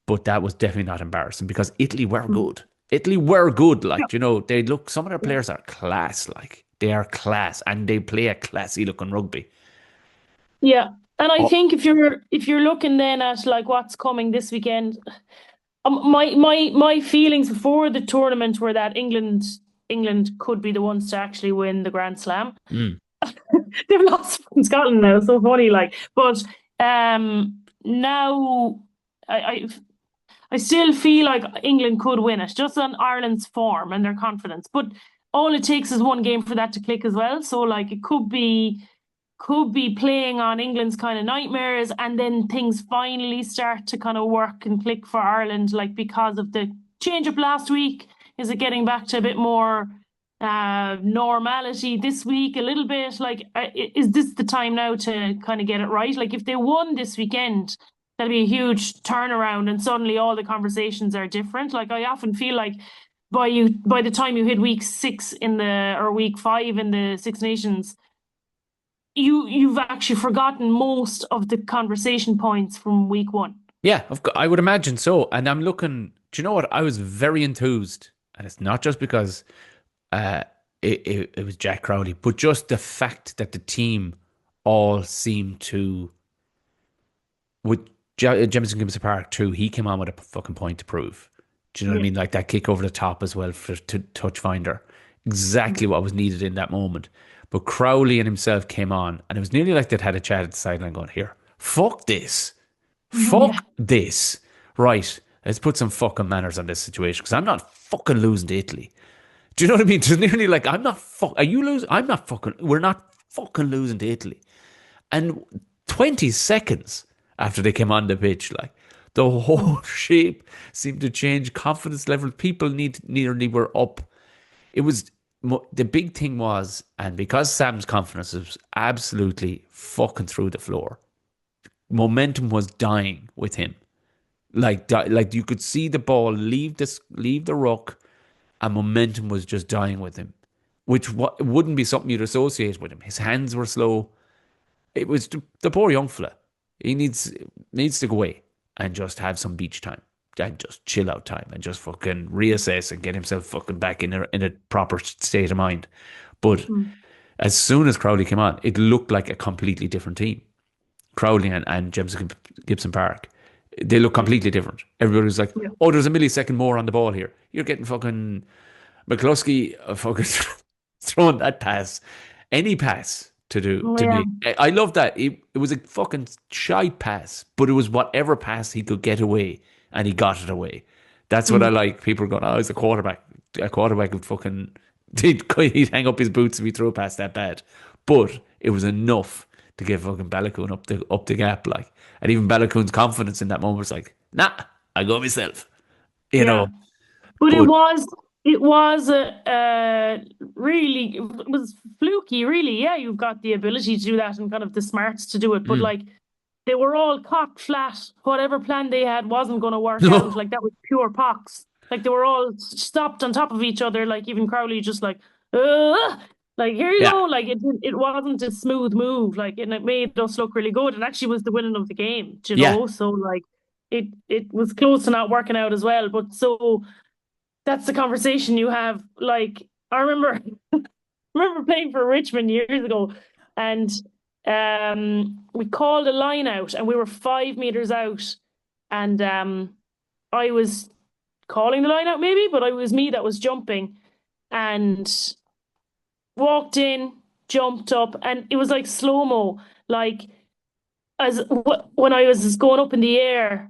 but that was definitely not embarrassing because Italy were Mm. good. Italy were good, Yeah, like, they look. Some of their players are class, like they are class, and they play a classy looking rugby. yeah. And I Oh, think if you're looking then at like what's coming this weekend, my feelings before the tournament were that England could be the ones to actually win the Grand Slam. mm, They've lost from Scotland now, so funny, like. But now I, I I still feel like England could win it, just on Ireland's form and their confidence. But all it takes is one game for that to click as well. So like it could be playing on England's kind of nightmares, and then things finally start to kind of work and click for Ireland, like because of the change up last week. Is it getting back to a bit more normality this week? A little bit like, is this the time now to kind of get it right? Like if they won this weekend, that'll be a huge turnaround, and suddenly all the conversations are different. Like I often feel like by the time you hit week 6 in the or week 5 in the Six Nations, you've actually forgotten most of the conversation points from week 1. yeah, I would imagine so. And I'm looking. Do you know what? I was very enthused, and it's not just because uh, it was Jack Crowley, but just the fact that the team all seemed to, with Jemison Gibson Park too, he came on with a fucking point to prove. Do you know what I Yeah. mean? Like that kick over the top as well to touch finder. Exactly what was needed in that moment. But Crowley and himself came on, and it was nearly like they'd had a chat at the sideline going, here, fuck this. Yeah. Fuck this. Right, let's put some fucking manners on this situation because I'm not fucking losing to Italy. Do you know what I mean? It's nearly like, are you losing? I'm not fucking, we're not fucking losing to Italy. And 20 seconds after they came on the pitch, like, the whole shape seemed to change. Confidence level, people nearly were up. It was, the big thing was, and because Sam's confidence was absolutely fucking through the floor, momentum was dying with him. Like you could see the ball leave the ruck, and momentum was just dying with him, which wouldn't be something you'd associate with him. His hands were slow. It was the poor young fella. He needs to go away and just have some beach time and just chill out time and just fucking reassess and get himself fucking back in a proper state of mind. But Mm. as soon as Crowley came on, it looked like a completely different team. Crowley and James Gibson Park, they look completely different. Everybody was like, Yeah. "Oh, there's a millisecond more on the ball here." You're getting fucking McCluskey fucking throwing that pass, any pass to do Oh, to yeah. me. I love that. It was a fucking shite pass, but it was whatever pass he could get away, and he got it away. That's what I Mm. like. People are going, "Oh, he's a quarterback." A quarterback would fucking he'd hang up his boots if he threw a pass that bad, but it was enough to give fucking Balakoon up the gap, like, and even Balakoon's confidence in that moment was like, "Nah, I go myself," you Yeah. know. But But it was a really, it was fluky, really. Yeah, you've got the ability to do that and kind of the smarts to do it. But mm, like they were all caught flat. Whatever plan they had wasn't going to work out. no, Like that was pure pox. Like they were all stopped on top of each other. Like even Crowley just uh, like here you yeah, go. Like it wasn't a smooth move. Like and it made us look really good. It actually was the winning of the game. Do you yeah. know? So like it was close to not working out as well. But so that's the conversation you have. Like I remember playing for Richmond years ago, and we called a line out, and we were 5 meters out, and I was calling the line out maybe, but it was me that was jumping, and walked in, jumped up, and it was like slow mo, like when I was going up in the air,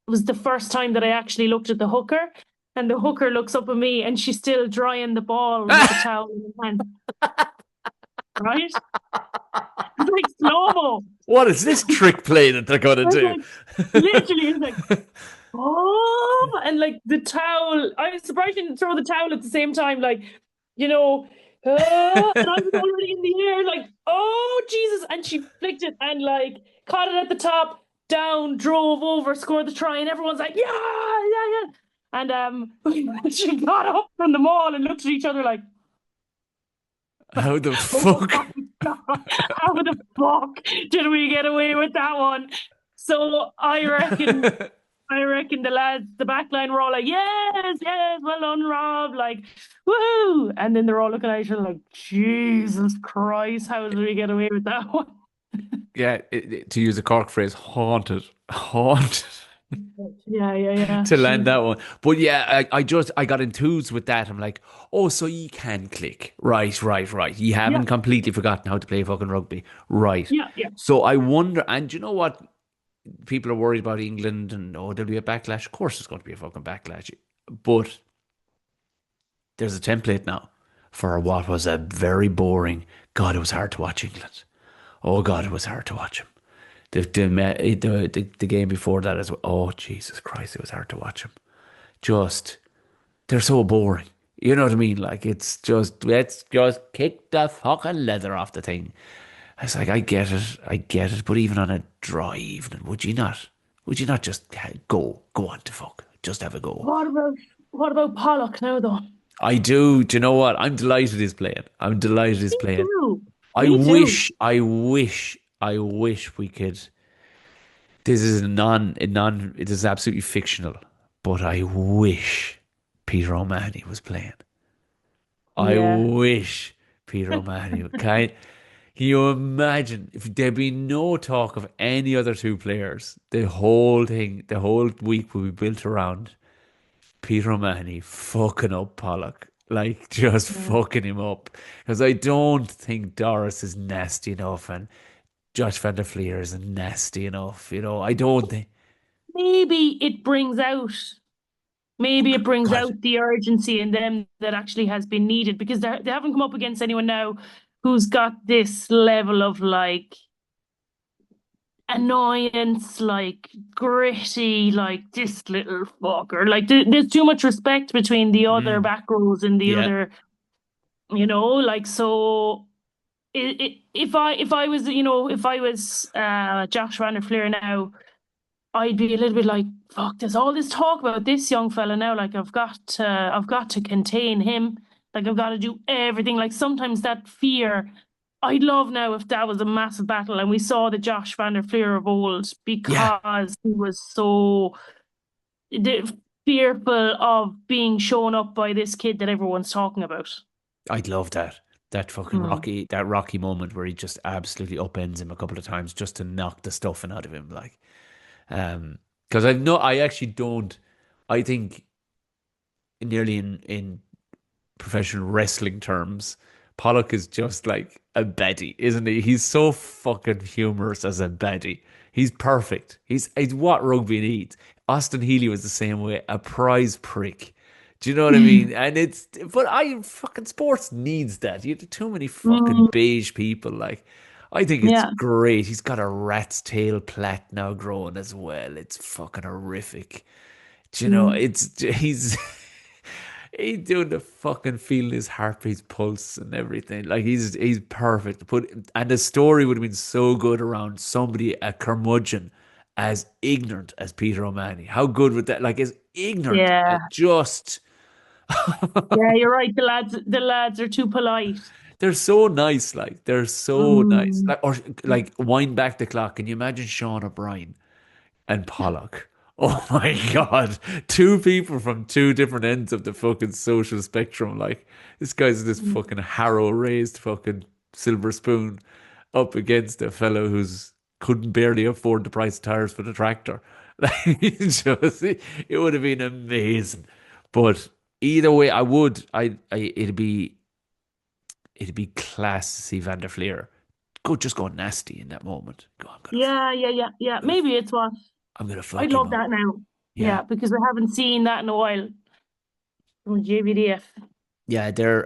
it was the first time that I actually looked at the hooker, and the hooker looks up at me, and she's still drying the ball with the towel in her hand, right? It's like slow mo. What is this trick play that they're gonna It's do? like literally, it's like oh, and like the towel. I was surprised she didn't throw the towel at the same time, like you know. And I was already in the air, like, oh Jesus! And she flicked it and like caught it at the top, down, drove over, scored the try, and everyone's like, yeah, yeah, yeah. And she got up from the mall and looked at each other like, How the oh fuck? my God, how the fuck did we get away with that one? So I reckon the lads, the back line were all like, yes, yes, well done, Rob, like, woohoo. And then they're all looking at each other like, Jesus Christ, how did we get away with that one? Yeah, to use a Cork phrase, haunted Yeah, yeah, yeah. to land Jeez. that one. But yeah, I got enthused with that. I'm like, oh, so you can click. Right, right, right. You Yeah, haven't completely forgotten how to play fucking rugby. Right. yeah, yeah. So I wonder, and you know what? People are worried about England and oh, there'll be a backlash. Of course, there's going to be a fucking backlash. But there's a template now for what was a very boring. God, it was hard to watch England. Oh God, it was hard to watch him. The game before that as well. Oh Jesus Christ, it was hard to watch him. Just they're so boring. You know what I mean? Like it's just let's just kick the fucking leather off the thing. It's like I get it. But even on a dry evening, would you not? Would you not just go on to fuck? Just have a go. What about what about Pollock now though? I do. Do you know what? I'm delighted he's playing. I'm delighted he's Me playing. too. Me too. I wish we could. This is it is absolutely fictional, but I wish Peter O'Mahony was playing. I Yeah. wish Peter O'Mahony can you imagine if there'd be no talk of any other two players, the whole week would be built around Peter O'Mahony fucking up Pollock. Like just Yeah. fucking him up. Because I don't think Doris is nasty enough and Josh Van der Fleer is nasty enough. I don't think. Maybe it brings out Oh, maybe it brings God. out the urgency in them that actually has been needed because they haven't come up against anyone now who's got this level of like annoyance, like gritty, like this little fucker. Like there's too much respect between the other Mm, back rows and the yeah. other, like so. If I was Josh Van der Fleer now, I'd be a little bit like, fuck, there's all this talk about this young fella now. Like I've got to contain him. Like I've got to do everything. Like sometimes that fear, I'd love now if that was a massive battle and we saw the Josh Van der Fleer of old Yeah, because he was so fearful of being shown up by this kid that everyone's talking about. I'd love that. That fucking Mm. Rocky moment where he just absolutely upends him a couple of times just to knock the stuffing out of him, like. Because I actually don't. I think nearly in professional wrestling terms, Pollock is just like a baddie, isn't he? He's so fucking humorous as a baddie. He's perfect. He's what rugby needs. Austin Healy was the same way, a prize prick. Do you know what I mean? And but I fucking sports needs that. You have too many fucking Mm, beige people. Like, I think it's yeah. great. He's got a rat's tail plait now growing as well. It's fucking horrific. Do you know? Mm, He's he's doing the fucking feeling his heartbeat's pulse and everything. Like he's perfect. And the story would have been so good around somebody a curmudgeon as ignorant as Peter O'Mahony. How good would that? Like as ignorant, yeah. just Yeah, you're right. The lads are too polite. they're so nice. Like they're so nice. Mm. Like wind back the clock. Can you imagine Sean O'Brien and Pollock? Oh my God. Two people from two different ends of the fucking social spectrum. Like, this guy's this fucking harrow raised fucking silver spoon up against a fellow who's couldn't barely afford the price of tires for the tractor. Like, it would have been amazing. But either way, it'd be class to see Van der Fleer just go nasty in that moment. Go, Yeah, yeah, yeah, yeah. Maybe it's what I'm gonna I'd fuck him love up. that now. Yeah. Yeah, because we haven't seen that in a while from JVDF. Yeah, they're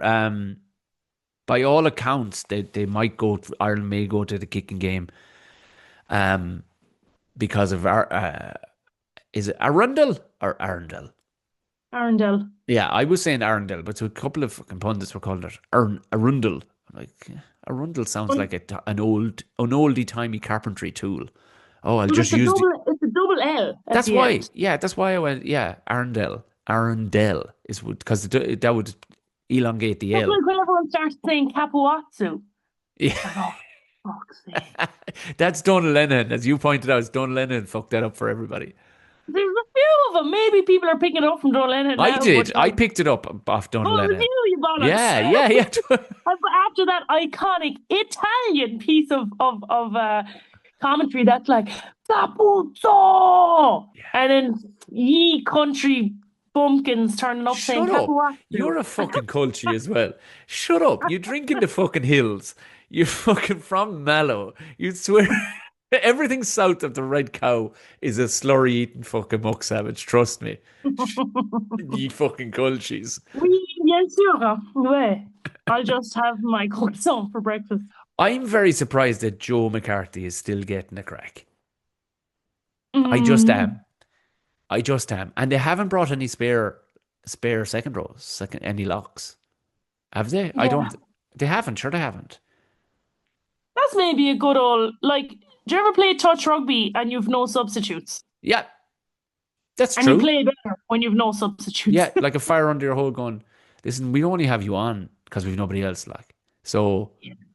by all accounts they might Ireland may go to the kicking game um because of our is it Arundel or Arundel? Arundel. Yeah, I was saying Arundel, but so a couple of fucking pundits were called it Arundel. I'm like, Arundel sounds Well, like an oldie timey carpentry tool. Oh, I'll well, just use the. it's a double L at That's the why. end. Yeah, that's why I went. Yeah, Arundel. Arundel is because that would elongate the That's L. like when everyone starts saying Capuazzo. Yeah. Like, oh, fuck's sake. That's Don Lennon, as you pointed out. Don Lennon fucked that up for everybody. There's a few of them. Maybe people are picking it up from John Lennon I now, but did. I like, picked it up off Don oh, it was Lennon. you, you bollocks. Yeah, yeah, yeah. And after that iconic Italian piece of commentary that's like Capuzzo, and then ye country bumpkins turning up saying Shut up. Capuazzo. You're a fucking culture as well. Shut up. You drink in the fucking hills. You're fucking from Mallow. You swear everything south of the Red Cow is a slurry eating fucking muck savage. Trust me. Ye fucking cultures. Oui, bien sûr. Ouais. I'll just have my croissant for breakfast. I'm very surprised that Joe McCarthy is still getting a crack. I just Mm, am. I just am. And they haven't brought any spare second rows, any locks. Have they? I yeah. don't. They haven't. Sure, they haven't. That's maybe a good old like. Do you ever play touch rugby and you've no substitutes? Yeah, that's And you true. play better when you've no substitutes. Yeah, like a fire under your hole going, listen, we only have you on because we've nobody else, like. So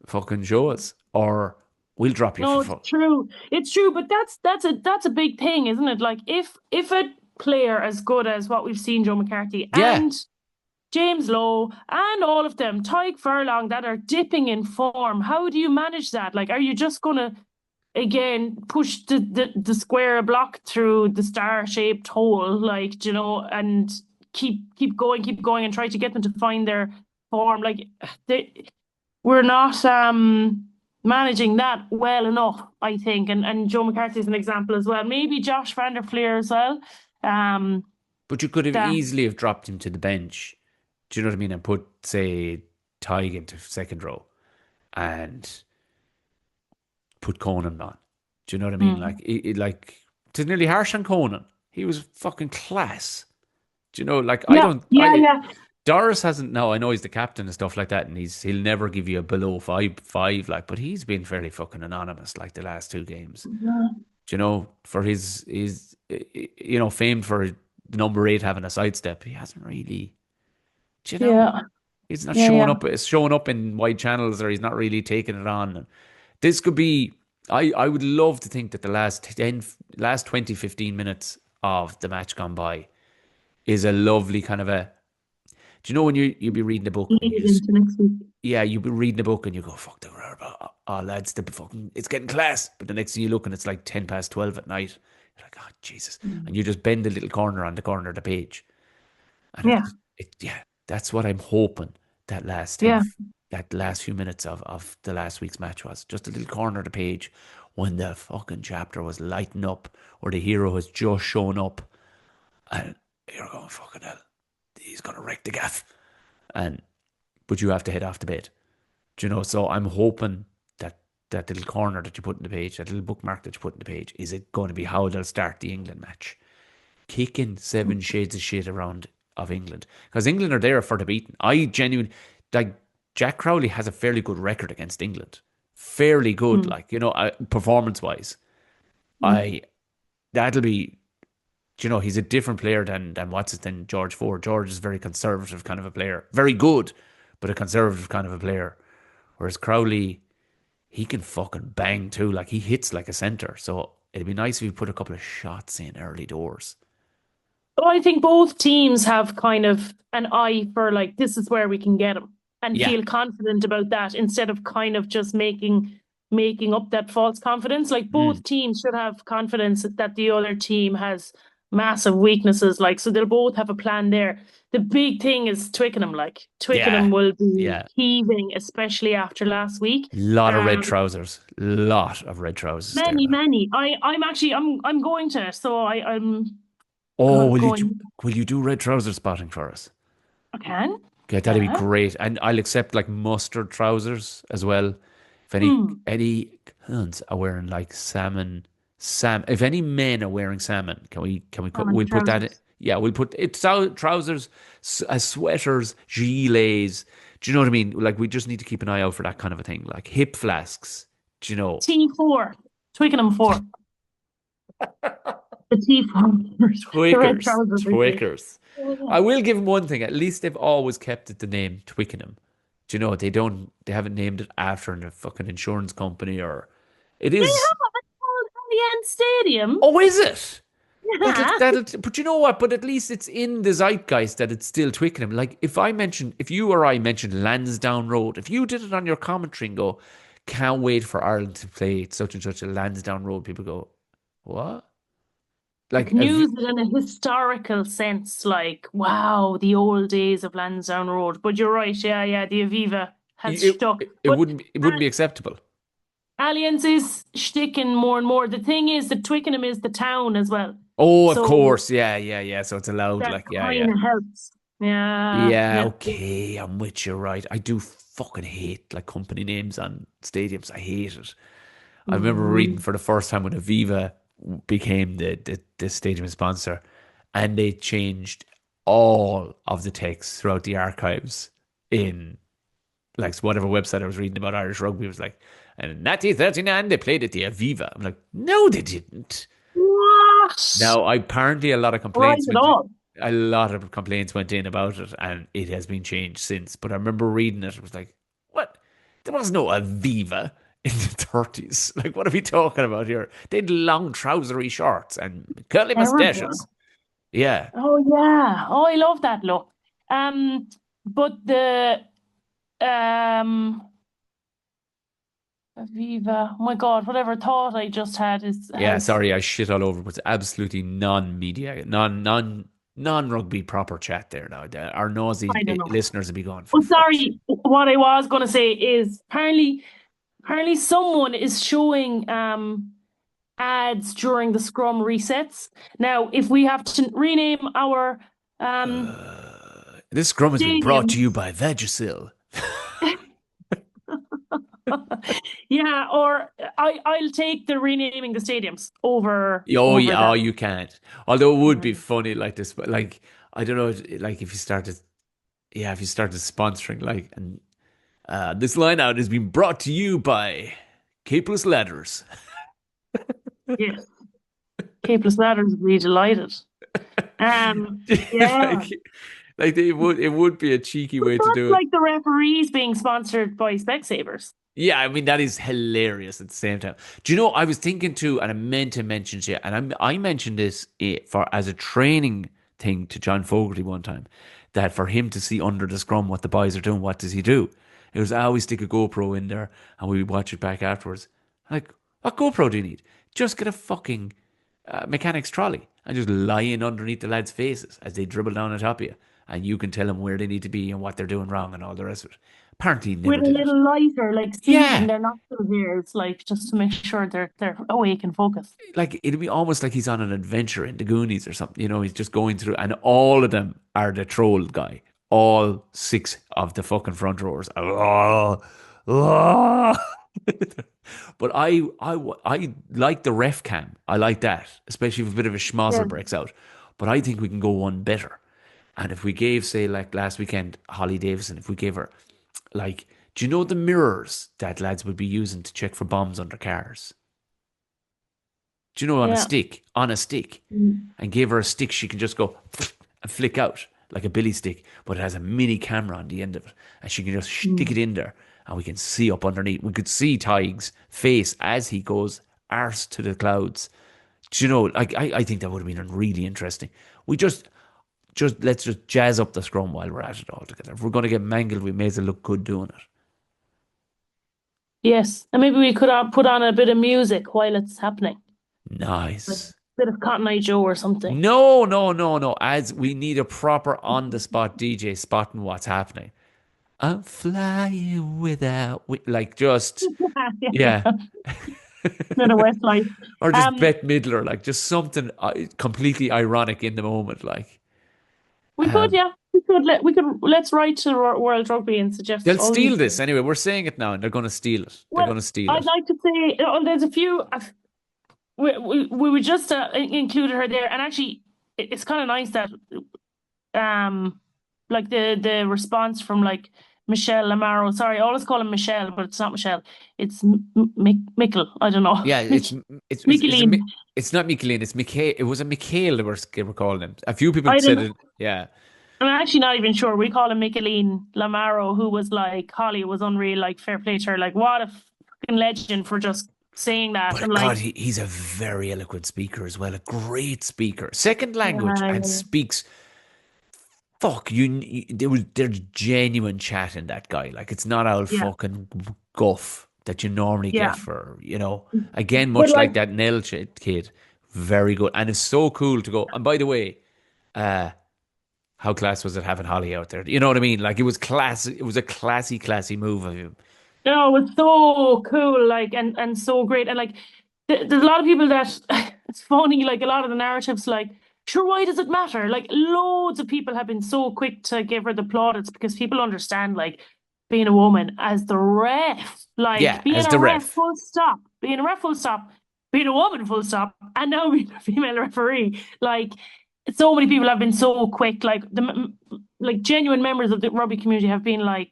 fucking show us or we'll drop you for No, it's fun. true. It's true, but that's a big thing, isn't it? Like if a player as good as what we've seen Joe McCarthy Yeah. and James Lowe and all of them, Tyke Furlong that are dipping in form, how do you manage that? Like, are you just gonna again push the square block through the star shaped hole, like, and keep going and try to get them to find their form? Like we're not managing that well enough, I think. And Joe McCarthy is an example as well. Maybe Josh Van der Fleer as well. Um, But you could have that easily have dropped him to the bench. Do you know what I mean? And put, say, Tig into second row and put Conan on. Do you know what I mean? mm, Like, like, it's nearly harsh on Conan. He was fucking class. Do you know, like, I yeah, don't, yeah, yeah. Doris hasn't, now I know he's the captain and stuff like that, and he'll never give you a below five, like, but he's been fairly fucking anonymous, like, the last two games. Yeah. you know, for his famed for number 8 having a sidestep. He hasn't really, you know, Yeah. he's not Yeah. showing Yeah. up. It's showing up in wide channels, or he's not really taking it on. This could be. I would love to think that the last 20 15 minutes of the match gone by is a lovely kind of a. Do you know when you be reading a book and you Lead just into next week. yeah, you be reading a book and you go, fuck the lads, it's getting class. But the next thing you look and it's like 10 past 12 at night. You're like, oh Jesus. And Mm. you just bend a little corner on the corner of the page. And Yeah. yeah, that's what I'm hoping that last Yeah. that last few minutes of the last week's match was. Just a little corner of the page when the fucking chapter was lighting up or the hero has just shown up and you're going, fucking hell, he's gonna wreck the gaff. And but you have to head off to bed. Do you know? So I'm hoping that that little corner that you put in the page, that little bookmark that you put in the page, is it going to be how they'll start the England match? Kicking seven shades of shit around of England. Because England are there for the beating. I genuinely, like, Jack Crowley has a fairly good record against England. Fairly good, Mm. like, performance wise. Mm. I, that'll be, he's a different player than George Ford. George is a very conservative kind of a player. Very good, but a conservative kind of a player. Whereas Crowley, he can fucking bang too. Like he hits like a center. So it'd be nice if we put a couple of shots in early doors. But I think both teams have kind of an eye for like this is where we can get them and Yeah. feel confident about that instead of kind of just making up that false confidence. Like Mm. both teams should have confidence that the other team has massive weaknesses. Like so they'll both have a plan there. The big thing is Twickenham. Like Yeah. Twickenham will be Yeah. heaving, especially after last week. Lot of red Um, trousers. Lot of red trousers there many, now. many. I'm actually I'm going to. So I'm Oh, going. will you do red trouser spotting for us? I can. Okay, that'd be Yeah. great. And I'll accept like mustard trousers as well. If Mm. any cunts are wearing like if any men are wearing salmon, Salmon we'll put that in, trousers. yeah, we'll put it's out trousers, sweaters, gilets. Do you know what I mean? Like we just need to keep an eye out for that kind of a thing. Like hip flasks. Do you know? T4. Twickenham 4. The T4. The red Twickers, trousers, I say. Twickers. Yeah. I will give them one thing. At least they've always kept it the name Twickenham. Do you know they haven't named it after the fucking insurance company or it They is. have it called Allianz Stadium. Oh, is it? Yeah. But you know what? But at least it's in the zeitgeist that it's still Twickenham. Like if you or I mentioned Lansdowne Road, if you did it on your commentary and go, can't wait for Ireland to play such and such a Lansdowne Road, people go, what? You Like can use it in a historical sense, like, wow, the old days of Lansdowne Road. But you're right, yeah, yeah, the Aviva has it, stuck. it But wouldn't be acceptable. Allianz is sticking more and more. The thing is that Twickenham is the town as well. Oh, of So course. Yeah, yeah, yeah. So it's allowed. that Like, yeah, yeah. kind of helps. Yeah, Yeah, yeah. okay. I'm with you, right. I do fucking hate like company names on stadiums. I hate it. I remember reading Mm. for the first time when Aviva became the stadium sponsor and they changed all of the text throughout the archives in like whatever website I was reading about Irish rugby. It was like, and in 1939 they played at the Aviva. I'm like, no, they didn't. What? Now, apparently, Right at all. a lot of complaints went in about it, and it has been changed since. But I remember reading it. It was like, what? There was no Aviva in the 30s. Like, what are we talking about here? They had long trousery shorts and curly Terrible. mustaches. Yeah, Oh yeah. Oh, I love that look. Um, but the um Aviva, oh my God, whatever thought I just had is yeah. has Sorry, I shit all over. But it's absolutely non-media, non-rugby proper chat there now. Our nosy I don't know. listeners will be going for Oh, fuck's sake. sorry. What I was going to say is apparently someone is showing ads during the Scrum resets. Now, if we have to rename our This scrum has been brought to you stadiums, by Vagisil. yeah, or I'll take the renaming the stadiums Oh, over yeah, oh, that. you can't. Although it would be Mm. funny like this, but like I don't know, like if you started sponsoring like and this line out has been brought to you by Capeless Ladders. Yes. Capeless ladders would be delighted. Yeah. like, it would be a cheeky But way to that's do it. like the referees being sponsored by Specsavers. Yeah, I mean that is hilarious at the same time. Do you know? I was thinking too, and I meant to mention it, and I mentioned this for as a training thing to John Fogarty one time, that for him to see under the scrum what the boys are doing, what does he do? It was I always stick a GoPro in there, and we would watch it back afterwards. Like, what GoPro do you need? Just get a fucking mechanic's trolley and just lie in underneath the lads' faces as they dribble down on top of you, and you can tell them where they need to be and what they're doing wrong and all the rest of it. Apparently, he never With a did it. little lighter, like seeing Yeah, their nostril hairs, like just to make sure they're awake and focused. like it'd be almost like he's on an adventure in the Goonies or something. You know, he's just going through, and all of them are the troll guy. All six of the fucking front rowers. Oh, oh. But I like the ref cam. I like that, especially if a bit of a schmozzle Yeah. breaks out. But I think we can go one better. And if we gave, say, like last weekend, Holly Davison, if we gave her, like, do you know the mirrors that lads would be using to check for bombs under cars? Do you know Yeah. on a stick, Mm. and gave her a stick, she can just go and flick out like a billy stick, but it has a mini camera on the end of it, and she can just stick Mm. it in there, and we can see up underneath. We could see Tig's face as he goes arse to the clouds. Do you know? Like I think that would have been really interesting. We just let's just jazz up the scrum while we're at it all together. If we're going to get mangled, we may as well look good doing it. Yes. And maybe we could put on a bit of music while it's happening, like a Nice. bit of Cotton Eye Joe or something. No, no, no, no. As we need a proper on the spot DJ spotting what's happening. I'm flying like just Yeah, yeah, yeah. Bit of Westlife. or just Um, Bette Midler, like just something completely ironic in the moment. Like we could, um, yeah, let's write to World Rugby and suggest they'll all these steal this things. anyway. We're saying it now, and they're going to steal it. They're Well, going to steal I'd it. like to say, there's a few. We would just included her there, and actually, it's kind of nice that um, like the response from like Michelle Lamaro. Sorry, I always call him Michelle, but it's not Michelle. It's Mickle. I don't know. Yeah, Mickeline. it's not Michelin. It's Mikhail. It was a Mikhail they were calling him. A few people I don't said know. it. Yeah, I'm actually not even sure. We call him Mickeline Lamaro, who was like Holly was unreal. Like fair play to her. Like what a fucking legend for just saying that and but like God, he's a very eloquent speaker as well. A great speaker, second language, and yeah, speaks. Fuck there's genuine chat in that guy. Like it's not all yeah, fucking guff that you normally yeah. get for again But much like like that Nell kid. Very good, and it's so cool to go. And by the way, uh, how class was it having Holly out there? You know what I mean? Like it was class. It was a classy move of him. no, it was so cool, like and so great, and like there's a lot of people that it's funny, like a lot of the narratives, like sure, why does it matter? Like loads of people have been so quick to give her the plaudits because people understand like being a woman as the ref, like Yeah, being as a the ref, ref. full stop, being a ref, full stop, being a woman, full stop, and now being a female referee, like. So many people have been so quick, like genuine members of the rugby community have been like,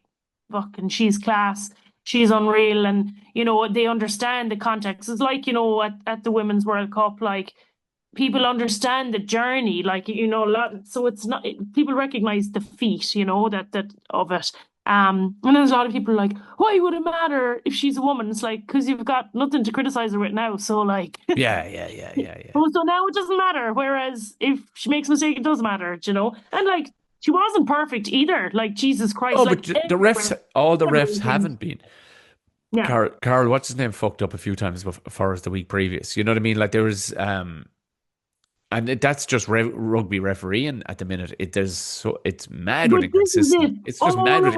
"Fucking, she's class, she's unreal," and they understand the context. It's like at the Women's World Cup, like people understand the journey, like a lot. So it's not people recognize the feat, that of it. And there's a lot of people like, why would it matter if she's a woman? It's like because you've got nothing to criticize her with now. So like, Yeah. oh, so now it doesn't matter. Whereas if she makes a mistake, it does matter. And like she wasn't perfect either. Like Jesus Christ, Oh, like but the refs, all the refs everyone, haven't been. yeah. Carl, what's his name? Fucked up a few times for us the week previous. You know what I mean? Like there was, and that's just rugby refereeing at the minute. It's mad But with this is inconsistent. it. It's just mad with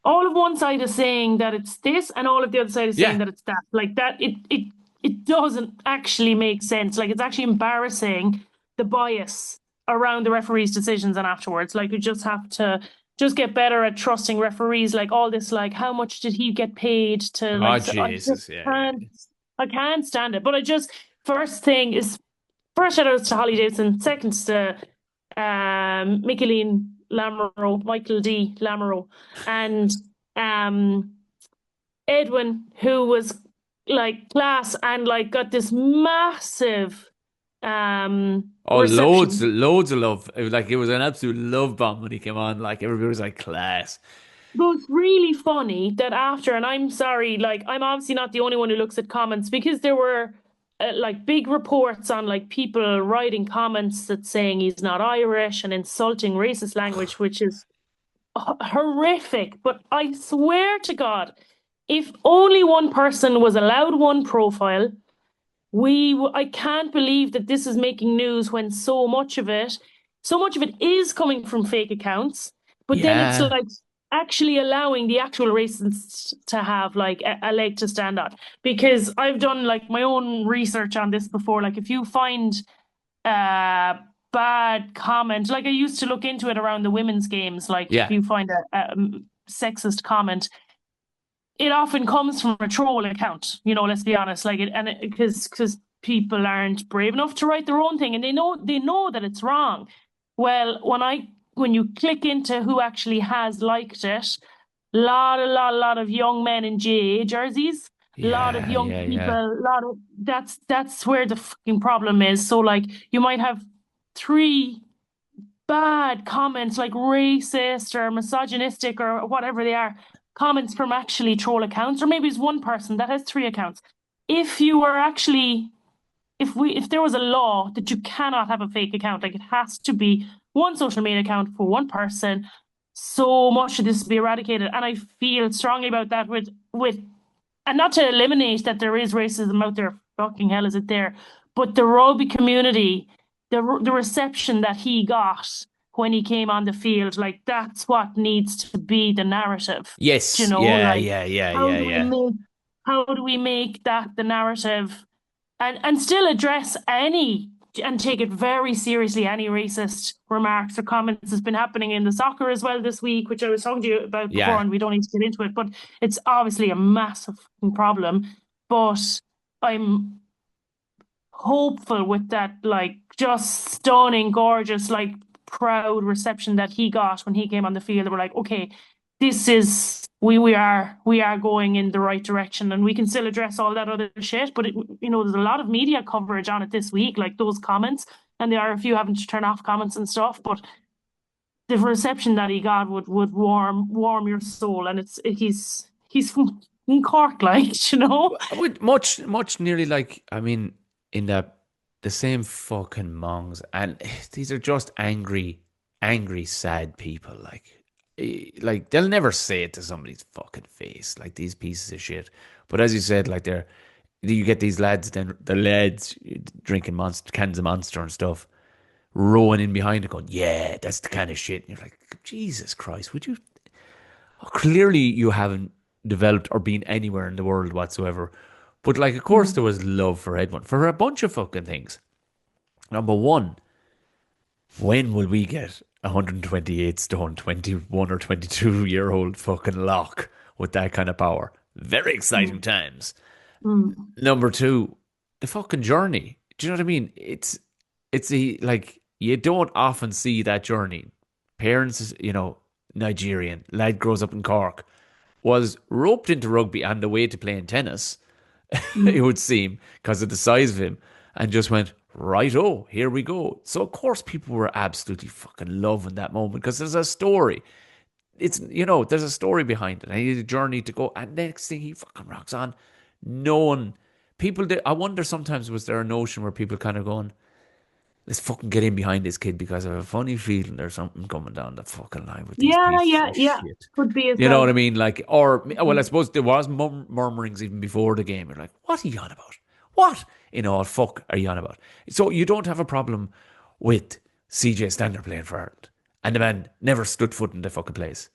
All of one side is saying that it's this, and all of the other side is saying yeah. that it's that. Like that, it doesn't actually make sense. Like it's actually embarrassing the bias around the referees' decisions and afterwards. Like you just have to just get better at trusting referees. Like all this, like how much did he get paid to Oh like? So I just Jesus, can't, I can't stand it. But I just first thing is first shout outs to Holly Davidson, second to Micheline Lamoureux, Michael D. Lamoureux, and um, Edwin, who was like class and like got this massive Oh, loads, reception. loads of love. It was an absolute love bomb when he came on. Like everybody was like, class. But it's really funny that after, and I'm sorry, like I'm obviously not the only one who looks at comments because there were like big reports on like people writing comments that saying he's not Irish and insulting racist language, which is horrific. But I swear to God, if only one person was allowed one profile, I can't believe that this is making news when so much of it is coming from fake accounts, but then it's Yeah, like actually allowing the actual racists to have like a leg to stand on. Because I've done like my own research on this before. Like if you find a bad comment, like I used to look into it around the women's games, like if yeah, you find a sexist comment, it often comes from a troll account. Let's be honest. Like it, and because people aren't brave enough to write their own thing, and they know that it's wrong. Well, when you click into who actually has liked it, lot of young men in GAA jerseys, lot of yeah, young yeah, people, yeah, lot of that's where the fucking problem is. So like you might have three bad comments like racist or misogynistic or whatever they are, comments from actually troll accounts, or maybe it's one person that has three accounts. If you were actually, if there was a law that you cannot have a fake account, like it has to be one social media account for one person, so much of this would be eradicated. And I feel strongly about that and not to eliminate that there is racism out there, fucking hell is it there, but the rugby community, the reception that he got when he came on the field, like that's what needs to be the narrative. Do you yes, know, yeah, like yeah, yeah, how yeah, do we yeah, make how do we make that the narrative and still address any and take it very seriously any racist remarks or comments has been happening in the soccer as well this week, which I was talking to you about before, yeah. and we don't need to get into it, but it's obviously a massive problem. But I'm hopeful with that, like just stunning, gorgeous, like proud reception that he got when he came on the field. We're like, okay, this is we are going in the right direction, and we can still address all that other shit. But there's a lot of media coverage on it this week, like those comments, and there are a few having to turn off comments and stuff. But the reception that he got would warm your soul, and he's from Cork, like With much nearly like I mean, in the same fucking mongs, and these are just angry, angry, sad people. Like they'll never say it to somebody's fucking face, like these pieces of shit. But as you said, like you get these lads, then the lads drinking monster cans of Monster and stuff, rowing in behind it, going, "Yeah, that's the kind of shit." And you're like, Jesus Christ, would you? Clearly, you haven't developed or been anywhere in the world whatsoever. But like, of course, there was love for Edwin for a bunch of fucking things. Number one, when will we get 128 stone, 21 or 22-year-old fucking lock with that kind of power? Very exciting times. Mm. Number two, the fucking journey. Do you know what I mean? Like you don't often see that journey. Parents, Nigerian lad grows up in Cork, was roped into rugby and the way to playing tennis, it Mm. would seem, because of the size of him, and just went, right, oh, here we go. So, of course, people were absolutely fucking loving that moment because there's a story. There's a story behind it. And he had a journey to go. And next thing he fucking rocks on. No one, people did. I wonder sometimes, was there a notion where people kind of going, let's fucking get in behind this kid because I have a funny feeling there's something coming down the fucking line with these Yeah, pieces yeah, of yeah. shit. Could be as You know what well. I mean? Like, or well, I suppose there was murmurings even before the game. You're like, what are you on about? What in all fuck are you on about? So you don't have a problem with CJ Stander playing for Ireland, and the man never stood foot in the fucking place.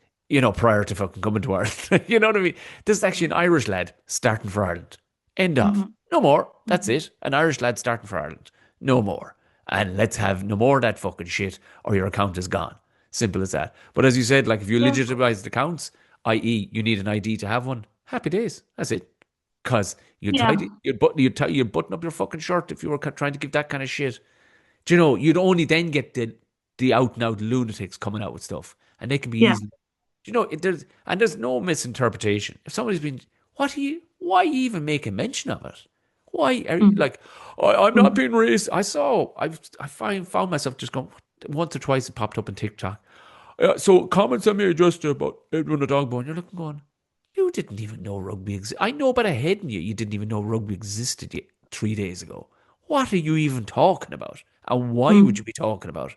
Prior to fucking coming to Ireland. You know what I mean? This is actually an Irish lad starting for Ireland. End of. Mhm. No more. That's Mhm. it. An Irish lad starting for Ireland. No more. And let's have no more of that fucking shit, or your account is gone. Simple as that. But as you said, like if you Yeah, legitimize the accounts, i.e., you need an ID to have one, happy days. That's it. Because yeah, you'd button up your fucking shirt if you were trying to give that kind of shit. Do you'd only then get the out and out lunatics coming out with stuff, and they can be yeah. easily. There's no misinterpretation. If somebody's been, what are you? Why even make a mention of it? Why are you Mm, like, I'm not mm, being racist? Found myself just going, once or twice it popped up on TikTok. So comments I made just about Edwin the dog bone. You're looking going, you didn't even know rugby existed. I know by the head in you, you didn't even know rugby existed yet 3 days ago. What are you even talking about? And why would you mm, be talking about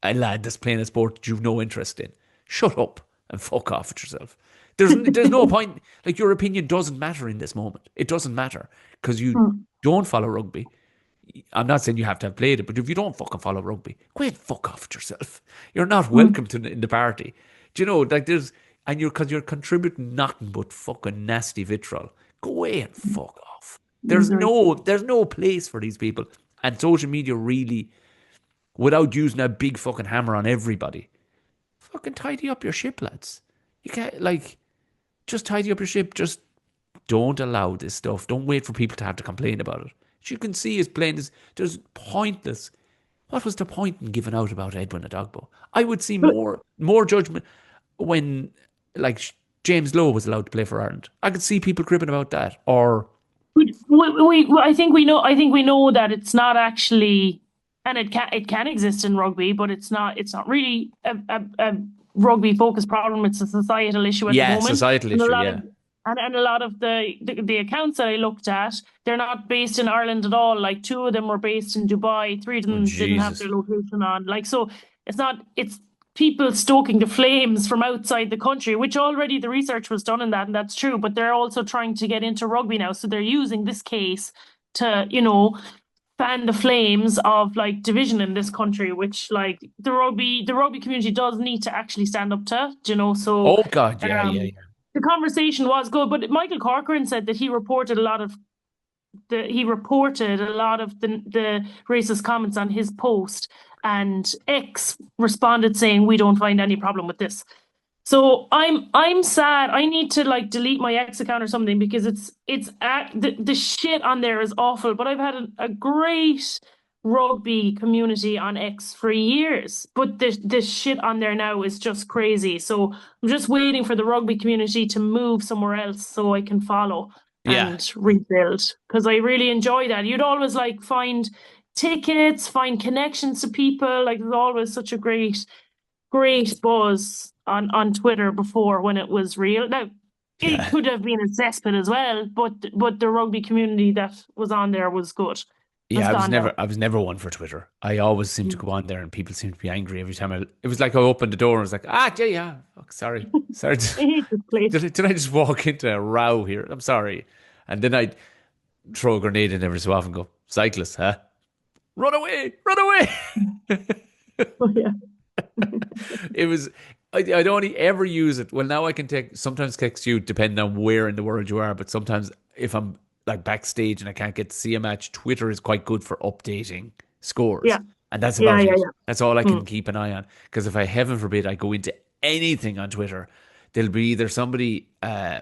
a lad that's playing a sport that you've no interest in? Shut up and fuck off with yourself. There's no point. Like, your opinion doesn't matter in this moment. It doesn't matter because you mm, don't follow rugby. I'm not saying you have to have played it, but if you don't fucking follow rugby, go ahead and fuck off with yourself. You're not mm, welcome in the party. Do you know, like, because you're contributing nothing but fucking nasty vitriol. Go away and fuck off. misery. There's no place for these people. And social media really, without using a big fucking hammer on everybody, fucking tidy up your ship, lads. You can't, like, just tidy up your ship. Just don't allow this stuff. Don't wait for people to have to complain about it. As you can see, is plain as there's pointless. What was the point in giving out about Edwin Adogbo? I would see But more judgment when, like, James Lowe was allowed to play for Ireland. I could see people cribbing about that. Or I think we know. I think we know that it's not actually, and it can exist in rugby, but it's not really a rugby focused problem. It's a societal issue at the yeah, moment, societal and a issue. lot of Yeah. and a lot of the accounts that I looked at, they're not based in Ireland at all. Like two of them were based in Dubai, three of Oh them didn't have Jesus. their location on. Like so, it's people stoking the flames from outside the country, which already the research was done in that, and that's true. But they're also trying to get into rugby now, so they're using this case to, fan the flames of like division in this country, which like the rugby community does need to actually stand up to, So Oh God. Yeah. Yeah. um, Yeah. the conversation was good, but Michael Corcoran said that he reported a lot of the racist comments on his post, and X responded saying we don't find any problem with this. So I'm sad. I need to like delete my X account or something because it's at the shit on there is awful. But I've had a great rugby community on X for years, but the shit on there now is just crazy. So I'm just waiting for the rugby community to move somewhere else so I can follow Yeah. and rebuild because I really enjoy that. You'd always like find tickets, find connections to people. Like there's always such a great buzz on Twitter before when it was real. Now it Yeah. could have been a cesspit as well, but the rugby community that was on there was good. Has Yeah, gone now. I was never one for Twitter. I always seem to go on there and people seem to be angry every time it was like I opened the door and I was like, yeah, yeah, fuck, sorry. Sorry. I hate this place. Did I just walk into a row here? I'm sorry. And then I'd throw a grenade in every so often and go, cyclist, huh? Run away, run away. Oh yeah. It was, I'd only ever use it. Well, now I can sometimes text you depending on where in the world you are, but sometimes if I'm like backstage and I can't get to see a match, Twitter is quite good for updating scores. Yeah. And that's Yeah. about Yeah. it. Yeah. That's all I can Mm. keep an eye on. Because if I, heaven forbid, I go into anything on Twitter, there'll be either somebody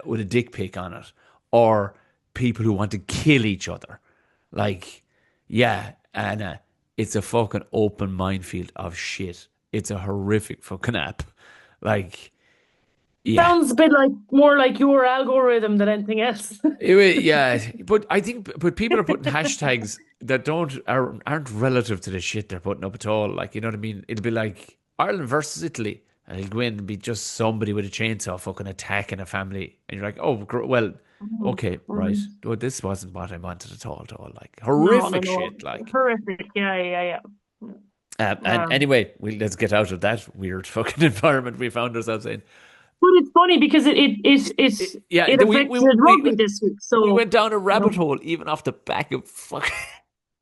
with a dick pic on it or people who want to kill each other. Like, yeah, and it's a fucking open minefield of shit. It's a horrific fucking app. Like, yeah. Sounds a bit like more like your algorithm than anything else. Yeah, but I think, but people are putting hashtags that aren't relative to the shit they're putting up at all. Like, you know what I mean? It'll be like Ireland versus Italy, and it'll go in and be just somebody with a chainsaw fucking attacking a family, and you're like, oh, well, Mhm. okay, right. Mhm. Well, this wasn't what I wanted at all. At all, like No, no, horrific no. shit. Like, Horrific. Yeah, yeah, yeah. and Um, anyway, let's get out of that weird fucking environment we found ourselves in. but it's funny because Yeah, it affected rugby this week. we So, went down a you rabbit know, hole even off the back of fucking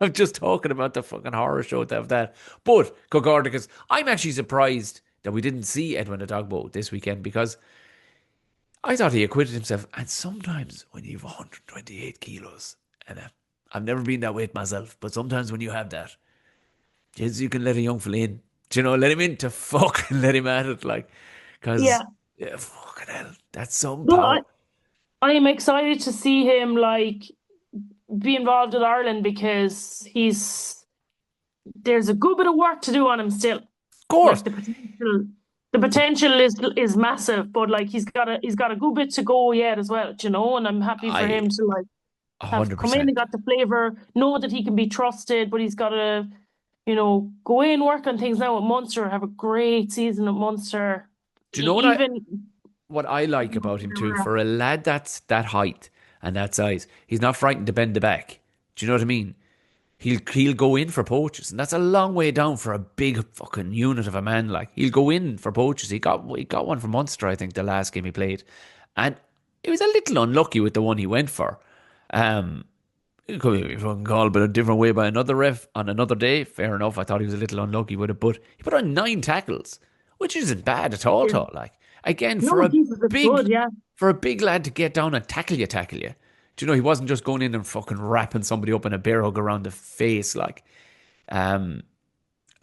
of just talking about the fucking horror show of that. But Cogardicus, I'm actually surprised that we didn't see Edwin Adogbo this weekend because I thought he acquitted himself. And sometimes when you've 128 kilos, and I've never been that weight myself, but sometimes when you have that, just you can let a young fella in. Do you know, let him in to fucking let him at it, like, because yeah. yeah, fucking hell, that's some No, power. I am excited to see him like be involved with Ireland because there's a good bit of work to do on him still. Of course, Like the the potential is massive, but like he's got a good bit to go yet as well, you know. And I'm happy for I him to like have come in and 100%. got the flavor, know that he can be trusted, but he's got to, go in, work on things now at Munster, have a great season at Munster. Do you know Even what I like about him too? For a lad that's that height and that size, he's not frightened to bend the back. Do you know what I mean? He'll go in for poachers, and that's a long way down for a big fucking unit of a man. Like he'll go in for poachers. He got one from Munster, I think, the last game he played, and he was a little unlucky with the one he went for. Um, it could be fucking called, but a different way by another ref on another day. Fair enough. I thought he was a little unlucky with it, but he put on 9 tackles, which isn't bad at all. yeah. Tall, like again No, Jesus, it's big good, yeah. for a big lad to get down and tackle you, tackle you. Do you know he wasn't just going in and fucking wrapping somebody up in a bear hug around the face, like. Um,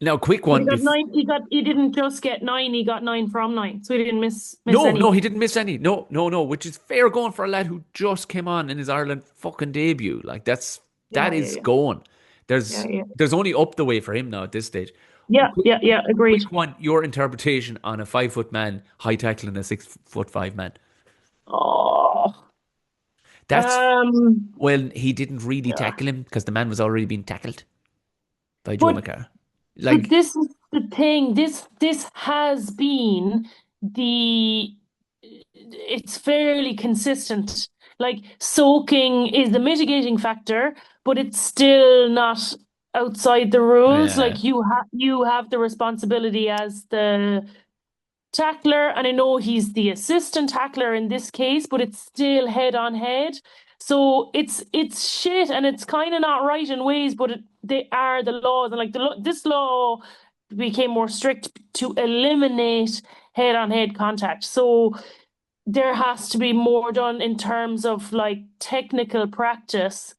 Now, quick But he one. got nine. He didn't just get nine. He got nine from nine, so he didn't miss No, no, any. he didn't miss any. No, no, no, which is fair going for a lad who just came on in his Ireland fucking debut. Like that Yeah, yeah, is yeah, going. yeah, There's yeah, there's only up the way for him now at this stage. yeah, yeah, yeah. Agreed. Quick one, your interpretation on a 5 foot man high tackling a 6 foot 5 man. Oh, That's um, when he didn't really yeah. tackle him because the man was already being tackled by Joe But McCarr. but Like, this is the thing. This has been the. It's fairly consistent. Like soaking is the mitigating factor, but it's still not outside the rules. uh, Like you have the responsibility as the tackler, and I know he's the assistant tackler in this case, but it's still head on head. So it's shit, and it's kind of not right in ways, but they are the laws, and like this law became more strict to eliminate head on head contact. So there has to be more done in terms of like technical practice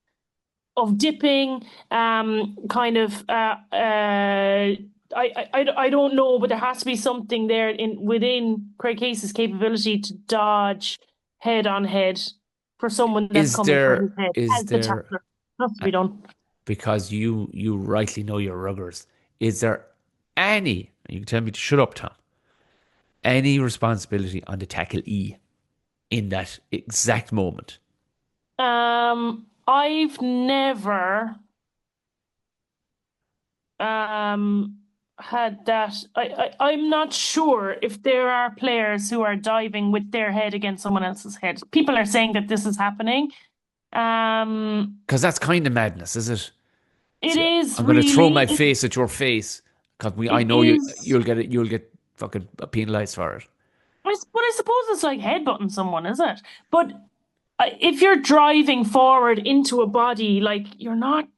of dipping, kind of I don't know, but there has to be something there in within Craig Case's capability to dodge head on head for someone that's is coming for his there head is as the there tackler. Has to be done. because you rightly know your ruggers. Is there any, you can tell me to shut up, Tom, any responsibility on the tackle E in that exact moment? I've never um had that. I'm not sure if there are players who are diving with their head against someone else's head. People are saying that this is happening. Um, Because that's kind of madness, is it? it See, is I'm going to throw really my face at your face because I it know is. you'll get fucking penalized for it. But I suppose it's like headbutting someone, is it? But if you're driving forward into a body, like you're not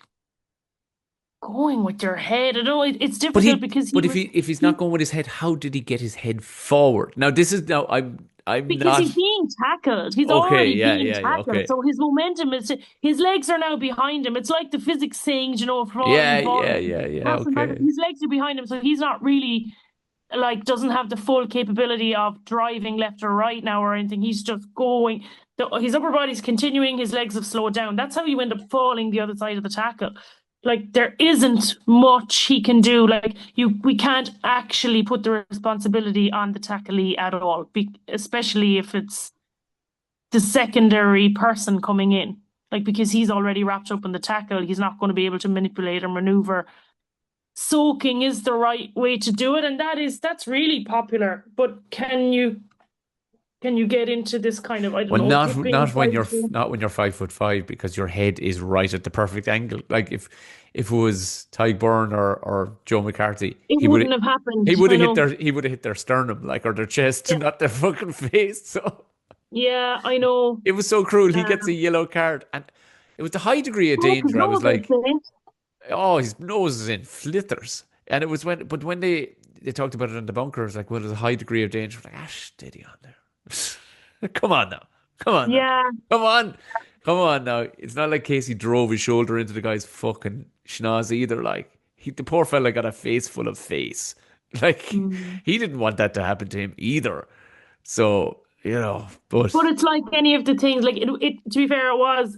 going with your head. I know it's difficult because But if he's not he going with his head, how did he get his head forward? Now this is now I'm because not he's being tackled. He's okay. already Yeah, being yeah, yeah. tackled. Okay. So his momentum is his legs are now behind him. It's like the physics saying, Yeah, falling, yeah, yeah, yeah. passing back. Okay. His legs are behind him, so he's not really like doesn't have the full capability of driving left or right now or anything. He's just going. His upper body's continuing. His legs have slowed down. That's how you end up falling the other side of the tackle. Like there isn't much he can do. Like we can't actually put the responsibility on the tacklee at all, especially if it's the secondary person coming in. Like because he's already wrapped up in the tackle, he's not going to be able to manipulate or maneuver. Soaking is the right way to do it, and that's really popular. But can you get into this kind of, I don't Well, know, dipping not when you're 5 foot 5 because your head is right at the perfect angle. Like if it was Ty Byrne or Joe McCarthy, it wouldn't have happened. I know. he would have hit their sternum like or their chest, Yeah, not their fucking face. So yeah, I know. it was so cruel. He gets a Um, yellow card, and it was the high degree of broke his danger. I was nose, I like, think. oh, his nose is in flitters. And it was when they talked about it in the bunker, it was like, well, there's a high degree of danger. I was like, ah, steady on there. Come on now. Come on now. Yeah. Come on. Come on now. It's not like Casey drove his shoulder into the guy's fucking schnoz either. Like, the poor fella got a face full of face. Like, Mm. he didn't want that to happen to him either. So, but But it's like any of the things. Like to be fair,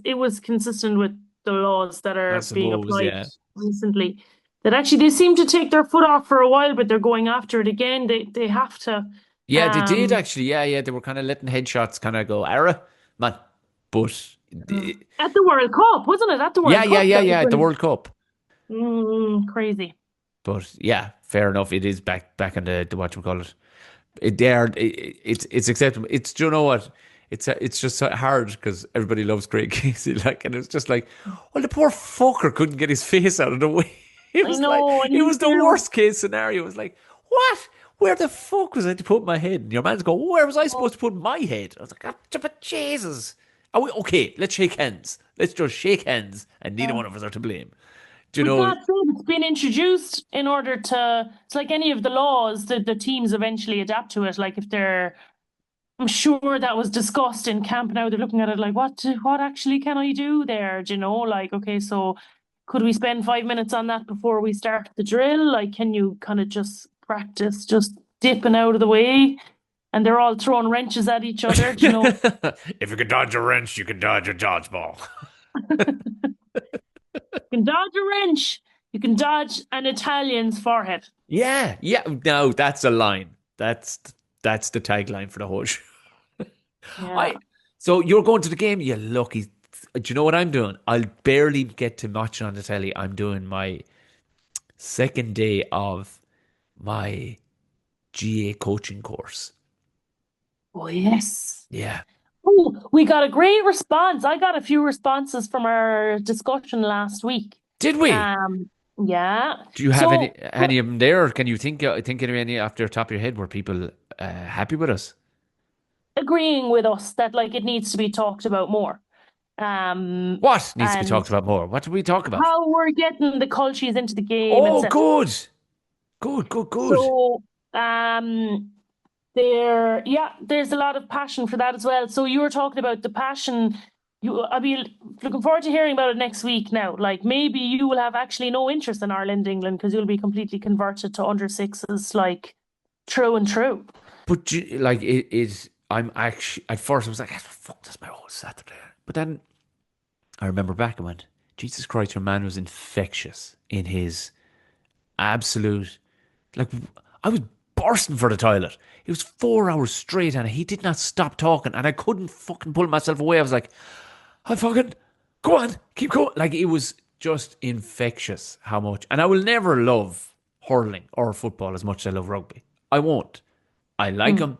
it was consistent with the laws that I are being suppose, applied yeah. recently. that actually they seem to take their foot off for a while, but they're going after it again. They have to. Yeah, they did Um, actually. Yeah, yeah, they were kind of letting headshots kind of go, Ara, man. But at the World Cup, wasn't it? At the yeah, World yeah, Cup, yeah, that was yeah, at the when World Cup. crazy. But yeah, fair enough. It is back in the what you call it. They are. It's acceptable. It's, do you know what? It's just so hard because everybody loves Craig Casey. Like, and it's just like, well, the poor fucker couldn't get his face out of the way. It I was like, know, and it he was the flew. worst case scenario. It was like, what? Where the fuck was I to put my head? And your man's go, where was I supposed to put my head? I was like, but Jesus. Are we okay? Let's shake hands. Let's just shake hands, and neither one of us are to blame. Do you But know? that's it. It's been introduced in order to. It's like any of the laws. The teams eventually adapt to it. Like if they're, I'm sure that was discussed in camp. Now they're looking at it like, what actually can I do there? Do you know, like, okay, so could we spend 5 minutes on that before we start the drill? Like, can you kind of just practice just dipping out of the way? And they're all throwing wrenches at each other. Do you know? If you can dodge a wrench, you can dodge a dodgeball. You can dodge a wrench. You can dodge an Italian's forehead. Yeah, yeah. No, that's a line. That's the tagline for the whole show. Yeah. I. So you're going to the game, you lucky. Do you know what I'm doing? I'll barely get to watch it on the telly. I'm doing my second day of my GA coaching course. Oh, yes. Yeah. Oh, we got a great response. I got a few responses from our discussion last week. Did we? Um, yeah. Do you have So any of them there? Or can you think of any off the top of your head? Were people happy with us? agreeing with us that like it needs to be talked about more. What needs to be And talked about more? What do we talk about? how we're getting the cultures into the game, Oh, etc. good, good, good, good. So there's a lot of passion for that as well. So you were talking about the passion. I'll be looking forward to hearing about it next week now. Like maybe you will have actually no interest in Ireland, England, because you'll be completely converted to under sixes, like true and true. But like it is, I'm actually at first I was like, "Fuck, that's my whole Saturday." But then I remember back and went, "Jesus Christ, your man was infectious in his absolute like." I was bursting for the toilet. It was 4 hours straight, and he did not stop talking, and I couldn't fucking pull myself away. I was like, "I fucking go on, keep going." Like it was just infectious how much, and I will never love hurling or football as much as I love rugby. I won't. I like Mm. him,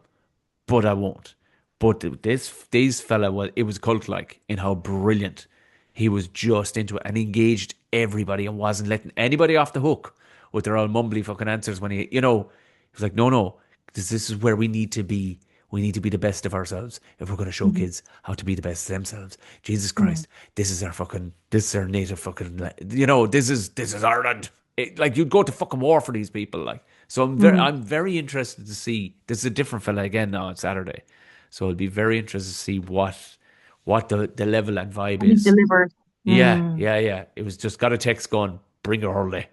but I won't. But this fella was, it was cult like in how brilliant he was, just into it and engaged everybody and wasn't letting anybody off the hook with their own mumbly fucking answers when he was like, no, this is where we need to be. We need to be the best of ourselves if we're going to show Mhm. kids how to be the best of themselves. Jesus Mm. Christ, this is our native fucking, this is Ireland. Like you'd go to fucking war for these people, like. So Mm. I'm very interested to see. This is a different fella again now on Saturday, so I'll be very interested to see what the level and vibe And he is. delivered. Yeah, Mm. yeah, yeah. It was just got a text going, bring your hurley.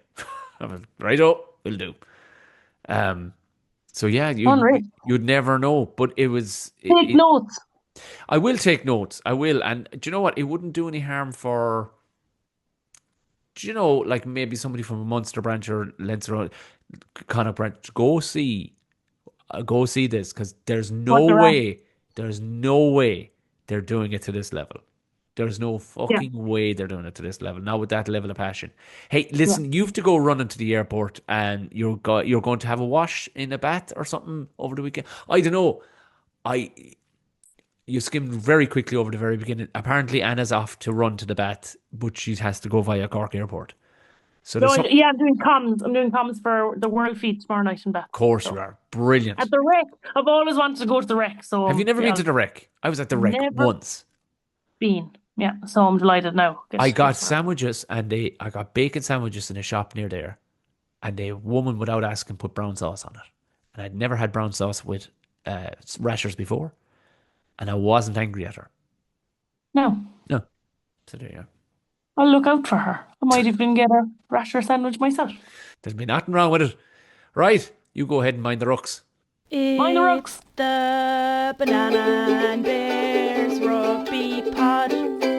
I was right. Oh, will do. Um. So yeah, Unreal. you'd never know, but it was Take notes. I will take notes. I will, and do you know what? It wouldn't do any harm for, do you know, like maybe somebody from a Munster branch or Leinster or Connacht branch, go see this, because What they're at. there's no way they're doing it to this level. There's no Yeah. fucking way they're doing it to this level. Not with that level of passion. Hey, Yeah. listen, you have to go running to the airport, and you're going to have a wash in a bath or something over the weekend. I don't know. I You skimmed very quickly over the very beginning. Apparently, Anna's off to run to the bath, but she has to go via Cork Airport. So No, there's some. Of yeah, I'm doing comms. I'm doing comms for the World Feed tomorrow night in Bath. course you So are brilliant. at the rec, I've always wanted to go to the rec. So Have you never yeah, been to the Rec? I was at the Rec never once. been. Yeah, so I'm delighted now. I Get got to that. sandwiches, and I got bacon sandwiches in a shop near there, and a woman without asking put brown sauce on it, and I'd never had brown sauce with rashers before, and I wasn't angry at her. No, No, so there you go. I'll look out for her. I might even get a rasher sandwich myself. There's been nothing wrong with it. Right, you go ahead and mind the rucks. Mind the It's rocks. the Banana and Bears Rugby Pod.